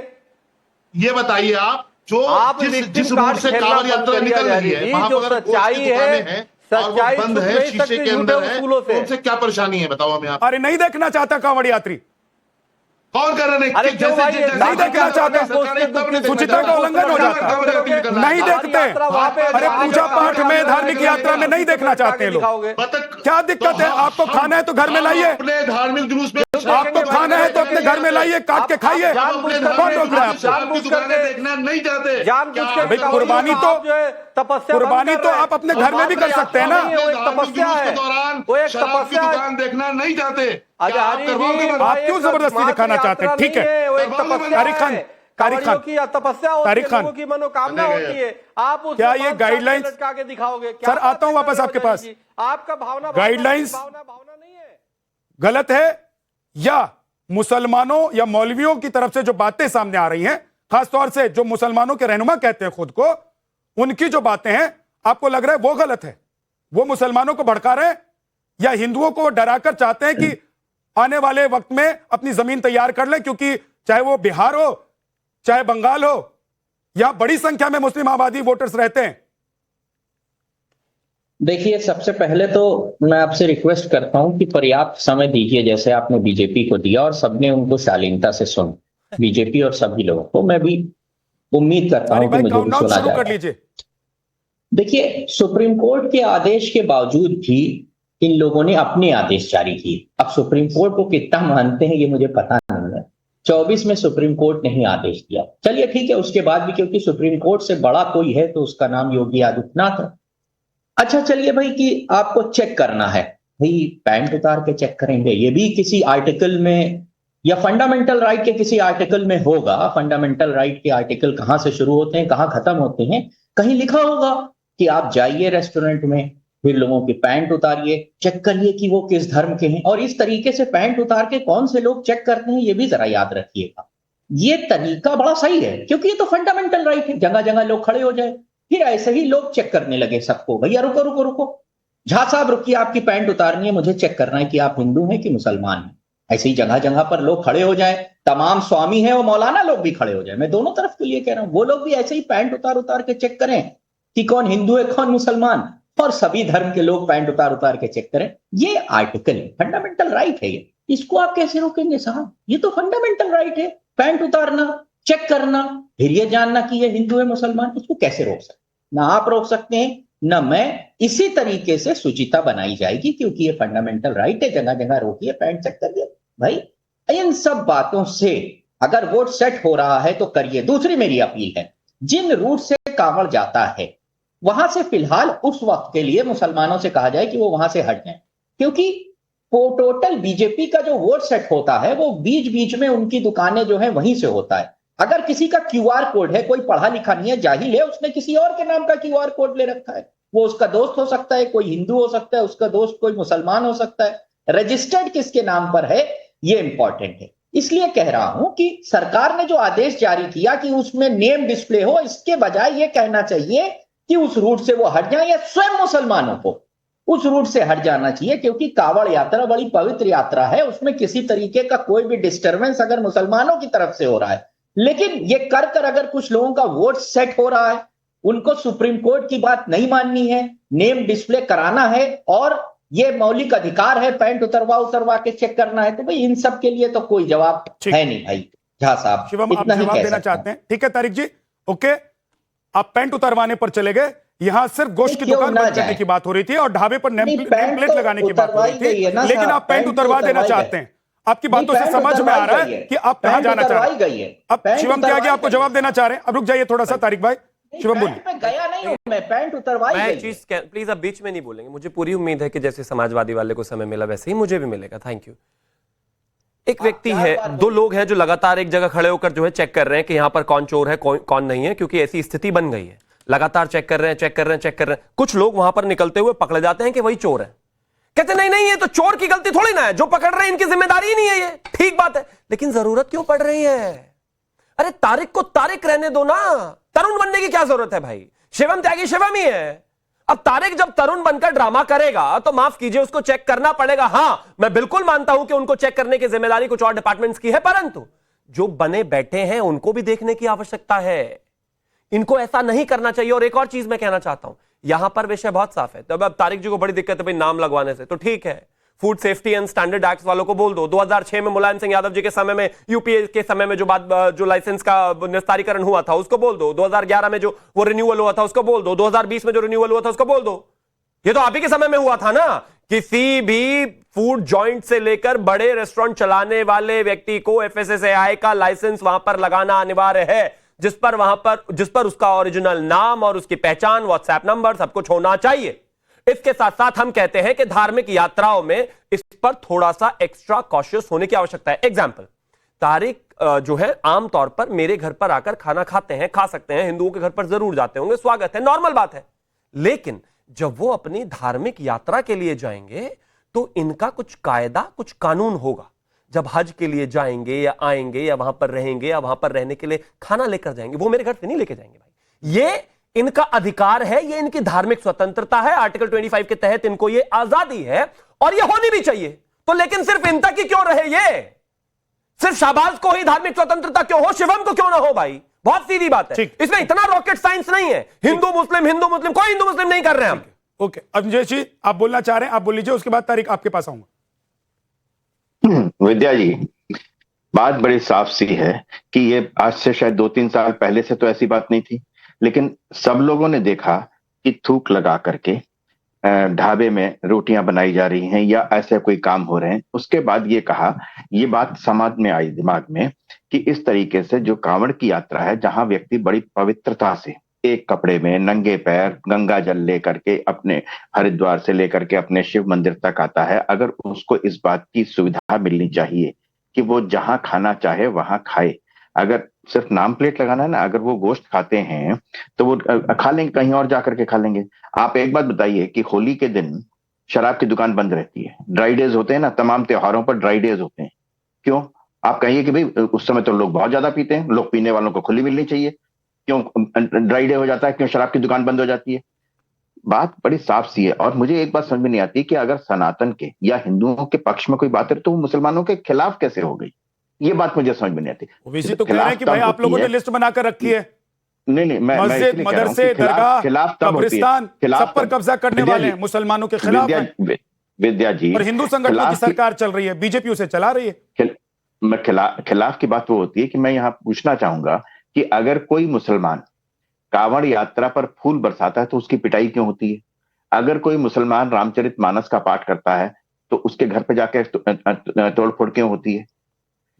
ये बताइए, आप जिस रूट से कांवड़ यात्रा निकल रही है, वहां पर सच्चाई है, सच्चाई बंद है, शीशे के अंदर है, उनसे क्या परेशानी है बताओ हमें आप। अरे नहीं देखना चाहता कांवड़ यात्री, कौन कर रहे हैं? अरे क्यों भाई, नहीं देखना चाहते, सुचिता का उल्लंघन हो जाता है, नहीं देखते। अरे पूजा पाठ में, धार्मिक यात्रा में नहीं देखना चाहते लोग, क्या दिक्कत है? आपको खाना है तो घर में लाइए, अपने धार्मिक जुलूस में आपको खाना है तो अपने घर में लाइए, काट के खाइए। कौन रोक रहा है आपको? देखना नहीं चाहते। भाई कुर्बानी तो, तपस्या कुर्बानी तो आप अपने घर में भी कर सकते हैं ना। वो एक तपस्या है, वो एक तपस्या है। दुकान देखना नहीं चाहते। आप क्यों जबरदस्ती दिखाना चाहते हैं? ठीक है, वो एक तपस्या तारिक खान, है, तारिक खान, की तपस्या होती तारिक है, खान, लोगों की मनोकामना होती है। आप उस क्या ये गाइडलाइंस लटका के दिखाओगे? सर, आता हूं वापस आपके पास। आपका भावना गाइडलाइंस भावना नहीं है, गलत है, या मुसलमानों या मौलवियों की तरफ से जो बातें सामने आ रही हैं, खासतौर से जो मुसलमानों के रहनुमा कहते हैं खुद को, उनकी जो बातें हैं, आपको लग रहा है वो गलत है? वो मुसलमानों को भड़का रहे हैं, या हिंदुओं को डराकर चाहते हैं कि आने वाले वक्त में अपनी जमीन तैयार कर लें, क्योंकि चाहे वो बिहार हो चाहे बंगाल हो, यहां बड़ी संख्या में मुस्लिम आबादी वोटर्स रहते हैं। देखिए, सबसे पहले तो मैं आपसे रिक्वेस्ट करता हूं कि पर्याप्त समय दीजिए, जैसे आपने बीजेपी को दिया और सबने उनको शालीनता से सुन, बीजेपी और सभी लोगों को। मैं भी उम्मीद करता हूं कि मुझे भी सुना जाए। देखिए, सुप्रीम कोर्ट के आदेश के बावजूद भी इन लोगों ने अपने आदेश जारी किए। अब सुप्रीम कोर्ट को कितना मानते हैं ये मुझे पता नहीं है। 24 में सुप्रीम कोर्ट ने ही आदेश दिया, चलिए ठीक है। उसके बाद भी क्योंकि सुप्रीम कोर्ट से बड़ा कोई है तो उसका नाम योगी आदित्यनाथ है। अच्छा चलिए भाई, कि आपको चेक करना है, भाई पैंट उतार के चेक करेंगे, ये भी किसी आर्टिकल में या फंडामेंटल राइट के किसी आर्टिकल में होगा। फंडामेंटल राइट के आर्टिकल कहां से शुरू होते हैं, कहां खत्म होते हैं, कहीं लिखा होगा कि आप जाइए रेस्टोरेंट में, फिर लोगों की पैंट उतारिए, चेक करिए कि वो किस धर्म के हैं। और इस तरीके से पैंट उतार के कौन से लोग चेक करते हैं, ये भी जरा याद रखिएगा। ये तरीका बड़ा सही है, क्योंकि ये तो फंडामेंटल राइट है। जगह जगह लोग खड़े हो जाए, फिर ऐसे ही लोग चेक करने लगे सबको, भैया रुको रुको रुको, झा साहब रुकिए, आपकी पैंट उतारनी है, मुझे चेक करना है कि आप हिंदू हैं कि मुसलमान हैं। ऐसे ही जगह जगह पर लोग खड़े हो जाए, तमाम स्वामी हैं वो मौलाना लोग भी खड़े हो जाए, मैं दोनों तरफ के लिए कह रहा हूं, वो लोग भी ऐसे ही पैंट उतार उतार के चेक करें कि कौन हिंदू है कौन मुसलमान, और सभी धर्म के लोग पैंट उतार उतार के चेक करें। ये आर्टिकल है, फंडामेंटल राइट है ये, इसको आप कैसे रोकेंगे साहब? ये तो फंडामेंटल राइट है, पैंट उतारना, चेक करना, फिर ये जानना कि ये हिंदू है मुसलमान। इसको कैसे रोक सकते? ना आप रोक सकते हैं ना मैं। इसी तरीके से सुचिता बनाई जाएगी, क्योंकि ये फंडामेंटल राइट है। जगह जगह रोकिए, पैंट चेक करिए। भाई इन सब बातों से अगर वोट सेट हो रहा है तो करिए। दूसरी मेरी अपील है, जिन रूट से कांवड़ जाता है वहां से फिलहाल उस वक्त के लिए मुसलमानों से कहा जाए कि वो वहां से हट जाएं, क्योंकि टोटल बीजेपी का जो वोट सेट होता है वो बीच बीच में उनकी दुकानें जो है वहीं से होता है। अगर किसी का क्यूआर कोड है, कोई पढ़ा लिखा नहीं है, जाहिल है, उसने किसी और के नाम का क्यूआर कोड ले रखा है, वो उसका दोस्त हो सकता है, कोई हिंदू हो सकता है, उसका दोस्त कोई मुसलमान हो सकता है, रजिस्टर्ड किसके नाम पर है ये इंपॉर्टेंट है। इसलिए कह रहा हूं कि सरकार ने जो आदेश जारी किया कि उसमें नेम डिस्प्ले हो, इसके बजाय ये कहना चाहिए कि उस रूट से वो हट जाए, या स्वयं मुसलमानों को उस रूट से हट जाना चाहिए, क्योंकि कावड़ यात्रा बड़ी पवित्र यात्रा है, उसमें किसी तरीके का कोई भी डिस्टर्बेंस अगर मुसलमानों की तरफ से हो रहा है, लेकिन ये कर अगर कुछ लोगों का वोट सेट हो रहा है, उनको सुप्रीम कोर्ट की बात नहीं माननी है, नेम डिस्प्ले कराना है, और ये मौलिक अधिकार है, पैंट उतरवा के चेक करना है, तो भाई इन सब के लिए तो कोई जवाब है नहीं भाई। झा साहब शिवम, आप जवाब देना चाहते हैं? ठीक है तारिक जी, ओके, आप पैंट उतरवाने पर चले गए। यहां सिर्फ गोश्त की दुकान बंद करने की बात हो रही थी और ढाबे पर नेम प्लेट लगाने की बात हो रही थी, लेकिन आप पैंट उतरवा देना चाहते हैं। आपकी बातों से समझ में आ रहा है कि आप कहां जाना चाह रहे हैं। अब शिवम के आगे आपको जवाब देना चाह रहे हैं। अब रुक जाइए थोड़ा सा तारिक भाई, शिवम बोलिए। गया नहीं हूं मैं, पैंट उतरवाई मैं चीज प्लीज अब बीच में नहीं बोलेंगे। मुझे पूरी उम्मीद है कि जैसे समाजवादी वाले को समय मिला वैसे ही मुझे भी मिलेगा। Thank you. एक व्यक्ति है, दो लोग हैं जो लगातार एक जगह खड़े होकर जो है चेक कर रहे हैं कि यहां पर कौन चोर है कौन नहीं है, क्योंकि ऐसी स्थिति बन गई है। लगातार चेक कर रहे हैं। कुछ लोग वहां पर निकलते हुए पकड़े जाते हैं कि वही चोर है, कहते नहीं ये तो चोर की गलती थोड़ी ना है, जो पकड़ रहे हैं इनकी जिम्मेदारी ही नहीं है, ये ठीक बात है, लेकिन जरूरत क्यों पड़ रही है? अरे तारिक को तारिक रहने दो ना, तरुण बनने की क्या जरूरत है भाई? शिवम त्यागी शिवम ही है। अब तारिक जब तरुण बनकर ड्रामा करेगा तो माफ कीजिए, उसको चेक करना पड़ेगा। हां, मैं बिल्कुल मानता हूं कि उनको चेक करने की जिम्मेदारी कुछ और डिपार्टमेंट्स की है, परंतु जो बने बैठे हैं उनको भी देखने की आवश्यकता है। इनको ऐसा नहीं करना चाहिए। और एक और चीज मैं कहना चाहता हूं, यहां पर विषय बहुत साफ है। तब अब तारिक जी को बड़ी दिक्कत है भाई नाम लगवाने से, तो ठीक है, food safety and standard act वालों को बोल दो। 2006 में मुलायम सिंह यादव जी के समय में, यूपीए के समय में जो लाइसेंस का निस्तारीकरण हुआ था उसको बोल दो। 2011 में जो वो रिन्यूअल हुआ था उसको बोल दो। 2020 में जो रिन्यूअल हुआ था उसको बोल दो। ये तो आप ही के समय में हुआ था ना। किसी भी फूड जॉइंट से लेकर बड़े रेस्टोरेंट चलाने वाले व्यक्ति को एफएसएसएआई का लाइसेंस वहां पर लगाना अनिवार्य है, जिस पर उसका ओरिजिनल नाम और उसकी पहचान, व्हाट्सएप नंबर सब कुछ होना चाहिए। इसके साथ साथ हम कहते हैं कि धार्मिक यात्राओं में इस पर थोड़ा सा एक्स्ट्रा कॉशियस होने की आवश्यकता है। एग्जाम्पल, तारिक जो है आमतौर पर मेरे घर पर आकर खाना खाते हैं, खा सकते हैं, हिंदुओं के घर पर जरूर जाते होंगे, स्वागत है, नॉर्मल बात है। लेकिन जब वो अपनी धार्मिक यात्रा के लिए जाएंगे तो इनका कुछ कायदा, कुछ कानून होगा। जब हज के लिए जाएंगे या आएंगे या वहां पर रहेंगे या वहां पर रहने के लिए खाना लेकर जाएंगे, वो मेरे घर से नहीं लेके जाएंगे भाई। ये इनका अधिकार है, ये इनकी धार्मिक स्वतंत्रता है। आर्टिकल 25 के तहत इनको ये आजादी है और ये होनी भी चाहिए। तो लेकिन सिर्फ इन तक ही क्यों रहे? ये सिर्फ शाहबाज को ही धार्मिक स्वतंत्रता क्यों हो, शिवम को क्यों ना हो? भाई बहुत सीधी बात है, इसमें इतना रॉकेट साइंस नहीं है। हिंदू मुस्लिम कोई हिंदू मुस्लिम नहीं कर रहे हैं हम। ओके, अजय जी आप बोलना चाह रहे हैं, आप बोल लीजिए, उसके बाद तारिक आपके पास आऊंगा। विद्या जी, बात बड़ी साफ सी है कि ये आज से शायद 2-3 साल पहले से तो ऐसी बात नहीं थी, लेकिन सब लोगों ने देखा कि थूक लगा करके ढाबे में रोटियां बनाई जा रही हैं या ऐसे कोई काम हो रहे हैं। उसके बाद ये कहा, ये बात समाज में आई दिमाग में कि इस तरीके से जो कांवड़ की यात्रा है, जहां व्यक्ति बड़ी पवित्रता से एक कपड़े में नंगे पैर गंगा जल लेकर के अपने हरिद्वार से लेकर के अपने शिव मंदिर तक आता है, अगर उसको इस बात की सुविधा मिलनी चाहिए कि वो जहां खाना चाहे वहां खाए। अगर सिर्फ नाम प्लेट लगाना है ना, अगर वो गोश्त खाते हैं तो वो खा लेंगे, कहीं और जाकर के खा लेंगे। आप एक बात बताइए कि होली के दिन शराब की दुकान बंद रहती है, ड्राई डेज होते हैं ना, तमाम त्योहारों पर ड्राई डेज होते हैं। क्यों? आप कहिए कि भाई उस समय तो लोग बहुत ज्यादा पीते हैं, लोग पीने वालों को खुली मिलनी चाहिए, क्यों ड्राई डे हो जाता है, क्यों शराब की दुकान बंद हो जाती है? बात बड़ी साफ सी है। और मुझे एक बात समझ में नहीं आती कि अगर सनातन के या हिंदुओं के पक्ष में कोई बात है तो वो मुसलमानों के खिलाफ कैसे हो गई? ये बात मुझे समझ में नहीं आती। ओवैसी तो कह रहे हैं कि भाई आप लोगों ने लिस्ट बनाकर रखी है। नहीं, मस्जिद, मदरसे, दरगाह, कब्रिस्तान सब पर कब्जा करने वाले हैं, मुसलमानों के खिलाफ हैं। विद्या जी, और हिंदू संगठनों की सरकार चल रही है, बीजेपी उसे चला रही है। खिलाफ की बात वो होती है कि मैं यहाँ पूछना चाहूंगा कि अगर कोई मुसलमान कांवड़ यात्रा पर फूल बरसाता है तो उसकी पिटाई क्यों होती है? अगर कोई मुसलमान रामचरितमानस का पाठ करता है तो उसके घर पे जाकर तोड़फोड़ क्यों होती है?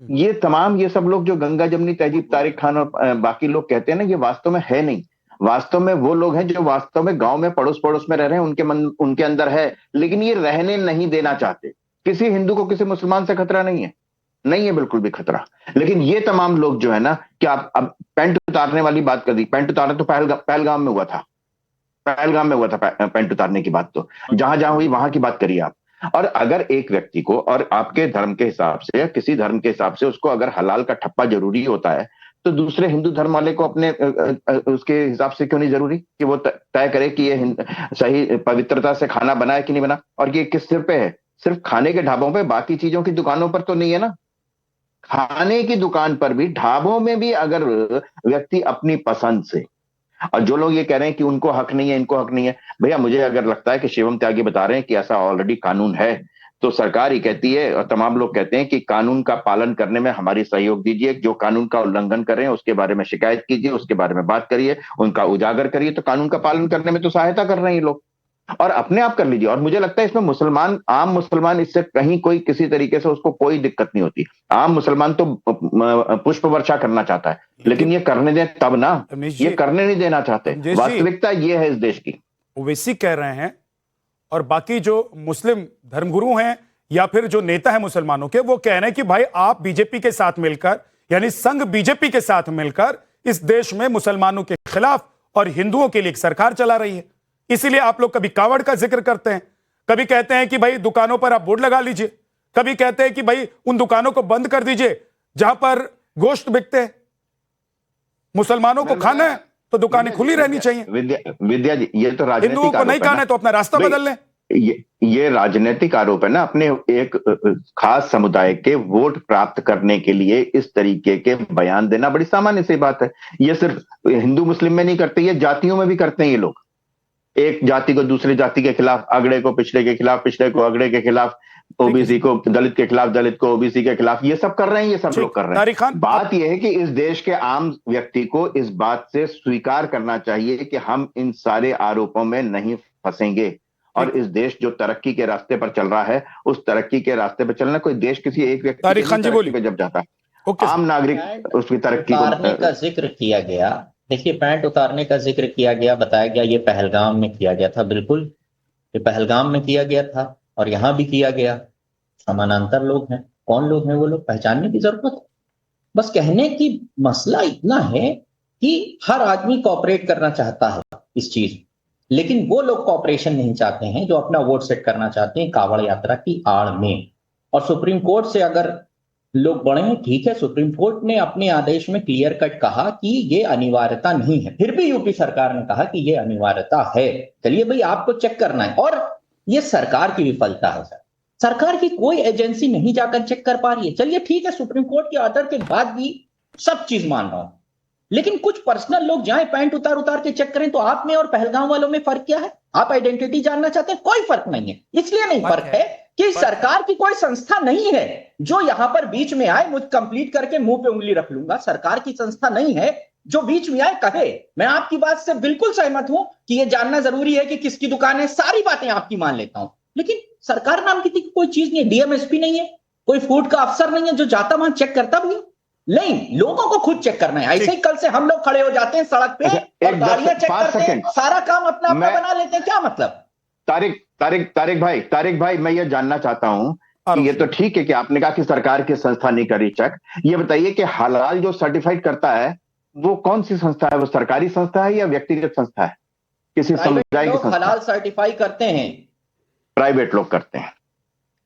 ये तमाम ये सब लोग जो गंगा जमनी तहजीब, तारिक खान और बाकी लोग कहते हैं ना, ये वास्तव में है नहीं। वास्तव में वो लोग हैं जो वास्तव में गांव में पड़ोस में रह रहे हैं, उनके अंदर है, लेकिन ये रहने नहीं देना चाहते। किसी हिंदू को किसी मुसलमान से खतरा नहीं है बिल्कुल भी खतरा। लेकिन ये तमाम लोग जो है ना, कि आप अब पैंट उतारने वाली बात कर दी, पैंट उतारना तो पहलगाम में हुआ था, पैंट उतारने की बात तो जहां जहां हुई वहां की बात करिए आप। और अगर एक व्यक्ति को और आपके धर्म के हिसाब से या किसी धर्म के हिसाब से उसको अगर हलाल का ठप्पा जरूरी होता है तो दूसरे हिंदू धर्म वाले को अपने उसके हिसाब से क्यों नहीं जरूरी कि वो तय करे कि ये सही पवित्रता से खाना बना है कि नहीं बना? और ये किस सिर पे है? सिर्फ खाने के ढाबों पे, बाकी चीजों की दुकानों पर तो नहीं है ना। खाने की दुकान पर भी, ढाबों में भी अगर व्यक्ति अपनी पसंद से, और जो लोग ये कह रहे हैं कि उनको हक नहीं है, इनको हक नहीं है, भैया मुझे अगर लगता है कि शिवम त्यागी बता रहे हैं कि ऐसा ऑलरेडी कानून है, तो सरकार ही कहती है और तमाम लोग कहते हैं कि कानून का पालन करने में हमारी सहयोग दीजिए। जो कानून का उल्लंघन कर रहे हैं उसके बारे में शिकायत कीजिए, उसके बारे में बात करिए, उनका उजागर करिए, तो कानून का पालन करने में तो सहायता कर रहे हैं ये लोग, और अपने आप कर लीजिए। और मुझे लगता है इसमें मुसलमान, आम मुसलमान, इससे कहीं कोई किसी तरीके से उसको कोई दिक्कत नहीं होती। आम मुसलमान तो पुष्प वर्षा करना चाहता है, लेकिन ये करने दें तब ना, ये करने नहीं देना चाहते। वास्तविकता ये है इस देश की। ओवैसी कह रहे हैं और बाकी जो मुस्लिम धर्मगुरु हैं या फिर जो नेता है मुसलमानों के, वो कह रहे हैं कि भाई आप बीजेपी के साथ मिलकर, यानी संघ बीजेपी के साथ मिलकर इस देश में मुसलमानों के खिलाफ और हिंदुओं के लिए एक सरकार चला रही है। इसीलिए आप लोग कभी कावड़ का जिक्र करते हैं, कभी कहते हैं कि भाई दुकानों पर आप बोर्ड लगा लीजिए, कभी कहते हैं कि भाई उन दुकानों को बंद कर दीजिए जहां पर गोश्त बिकते हैं। मुसलमानों को खाना है तो दुकानें खुली रहनी चाहिए। विद्या जी, ये तो राजनीतिक, हिंदुओं को नहीं खाना है तो अपना रास्ता बदल लें। ये राजनीतिक आरोप है ना, अपने एक खास समुदाय के वोट प्राप्त करने के लिए इस तरीके के बयान देना बड़ी सामान्य सी बात है। ये सिर्फ हिंदू मुस्लिम में नहीं करते, ये जातियों में भी करते हैं ये लोग। एक जाति को दूसरी जाति के खिलाफ, अगड़े को पिछड़े के खिलाफ, पिछड़े को अगड़े के खिलाफ, ओबीसी को दलित के खिलाफ, दलित को ओबीसी के खिलाफ, ये सब कर रहे हैं, ये सब लोग कर रहे हैं। बात यह है कि इस देश के आम व्यक्ति को इस बात से स्वीकार करना चाहिए कि हम इन सारे आरोपों में नहीं फंसेंगे और इस देश जो तरक्की के रास्ते पर चल रहा है, उस तरक्की के रास्ते पर चलना, कोई देश किसी एक व्यक्ति पे जब जाता है, आम नागरिक उसकी तरक्की का जिक्र किया गया। देखिए, पैंट उतारने का जिक्र किया गया, बताया गया ये पहलगाम में किया गया था। बिल्कुल, ये पहलगाम में किया गया था और यहां भी किया गया। समानांतर लोग हैं। कौन लोग हैं वो लोग, पहचानने की जरूरत है। बस कहने की मसला इतना है कि हर आदमी कोऑपरेट करना चाहता है इस चीज, लेकिन वो लोग कोऑपरेशन नहीं चाहते हैं जो अपना वोट सेट करना चाहते हैं कांवड़ यात्रा की आड़ में। और सुप्रीम कोर्ट से अगर लोग बढ़े, ठीक है, सुप्रीम कोर्ट ने अपने आदेश में क्लियर कट कहा कि ये अनिवार्यता नहीं है, फिर भी यूपी सरकार ने कहा कि ये अनिवार्यता है। चलिए भाई, आपको चेक करना है, और ये सरकार की विफलता है सर। सरकार की कोई एजेंसी नहीं जाकर चेक कर पा रही है। चलिए ठीक है, सुप्रीम कोर्ट के ऑर्डर के बाद भी सब चीज मान रहा हूं, लेकिन कुछ पर्सनल लोग जाएं पैंट उतार उतार के चेक करें, तो आप में और पहलगाम वालों में फर्क क्या है? आप आइडेंटिटी जानना चाहते हैं? कोई फर्क नहीं है। इसलिए नहीं फर्क है कि सरकार की कोई संस्था नहीं है जो यहां पर बीच में आए, मुझ कंप्लीट करके मुंह पे उंगली रख लूंगा, सरकार की संस्था नहीं है जो बीच में आए कहे। मैं आपकी बात से बिल्कुल सहमत हूं कि यह जानना जरूरी है कि किसकी दुकान है, सारी बातें आपकी मान लेता हूं, लेकिन सरकार नाम की कोई चीज नहीं है, डीएमएसपी नहीं है, कोई फूड का अफसर नहीं है जो जाता वहां चेक करता भी है। नहीं, लोगों को खुद चेक करना है। ऐसे ही कल से हम लोग खड़े हो जाते हैं सड़क पे और गाड़ियां चेक करते हैं, सारा काम अपना अपना बना लेते हैं, क्या मतलब? तारिक भाई, मैं ये जानना चाहता हूं कि ये तो ठीक है कि आपने कहा कि सरकार की संस्था नहीं करी चेक, ये बताइए कि हलाल जो सर्टिफाइड करता है वो कौन सी संस्था है? वो सरकारी संस्था है या व्यक्तिगत संस्था है? किसी समुदाय की संस्था? हलाल सर्टिफाई करते हैं, प्राइवेट लोग करते हैं,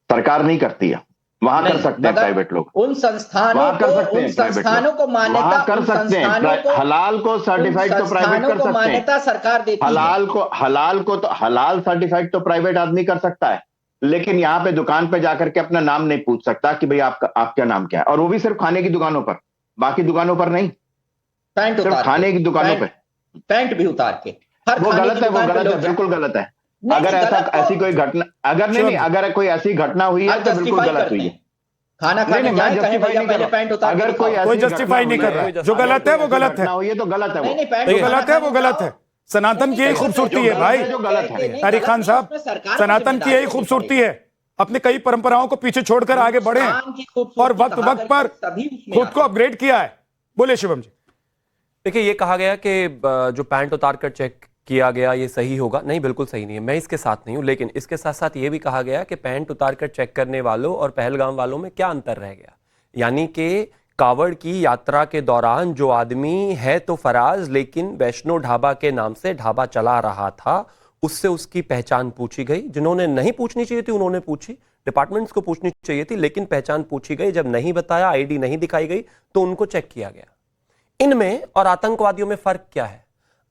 सरकार नहीं करती है। वहां कर सकते हैं प्राइवेट लोग, उन संस्थानों को मान्यता कर सकते हैं। हलाल को सर्टिफाइड तो प्राइवेट कर सकते हैं, मान्यता सरकार देती है। हलाल सर्टिफाइड तो प्राइवेट आदमी कर सकता है, लेकिन यहाँ पे दुकान पे जाकर के अपना नाम नहीं पूछ सकता कि भाई आपका नाम क्या है, और वो भी सिर्फ खाने की दुकानों पर, बाकी दुकानों पर नहीं। पैंट सिर्फ खाने की दुकानों पे पैंट भी उतार के, वो गलत है, बिल्कुल गलत है। अगर ऐसी कोई घटना, अगर कोई ऐसी घटना हुई है तो बिल्कुल गलत हुई है। खाना खाने जाए, कहे भैया मैंने पैंट उतार, अगर कोई जस्टिफाई नहीं कर रहा है, जो गलत है वो गलत है, ये तो गलत है, जो गलत है वो गलत है। सनातन की यही खूबसूरती है भाई, तारिक खान साहब, सनातन की यही खूबसूरती है, अपने कई परंपराओं को पीछे छोड़कर आगे बढ़े और वक्त वक्त पर खुद को अपग्रेड किया है। बोले शिवम जी। देखिए, ये कहा गया कि जो पैंट उतार कर चेक किया गया ये सही होगा, नहीं, बिल्कुल सही नहीं है, मैं इसके साथ नहीं हूं। लेकिन इसके साथ साथ ये भी कहा गया कि पैंट उतार कर चेक करने वालों और पहलगाम वालों में क्या अंतर रह गया। यानी कि कावड़ की यात्रा के दौरान जो आदमी है तो फराज, लेकिन वैष्णो ढाबा के नाम से ढाबा चला रहा था, उससे उसकी पहचान पूछी गई। जिन्होंने नहीं पूछनी चाहिए थी उन्होंने पूछी, डिपार्टमेंट्स को पूछनी चाहिए थी, लेकिन पहचान पूछी गई। जब नहीं बताया, आईडी नहीं दिखाई गई, तो उनको चेक किया गया। इनमें और आतंकवादियों में फर्क क्या है?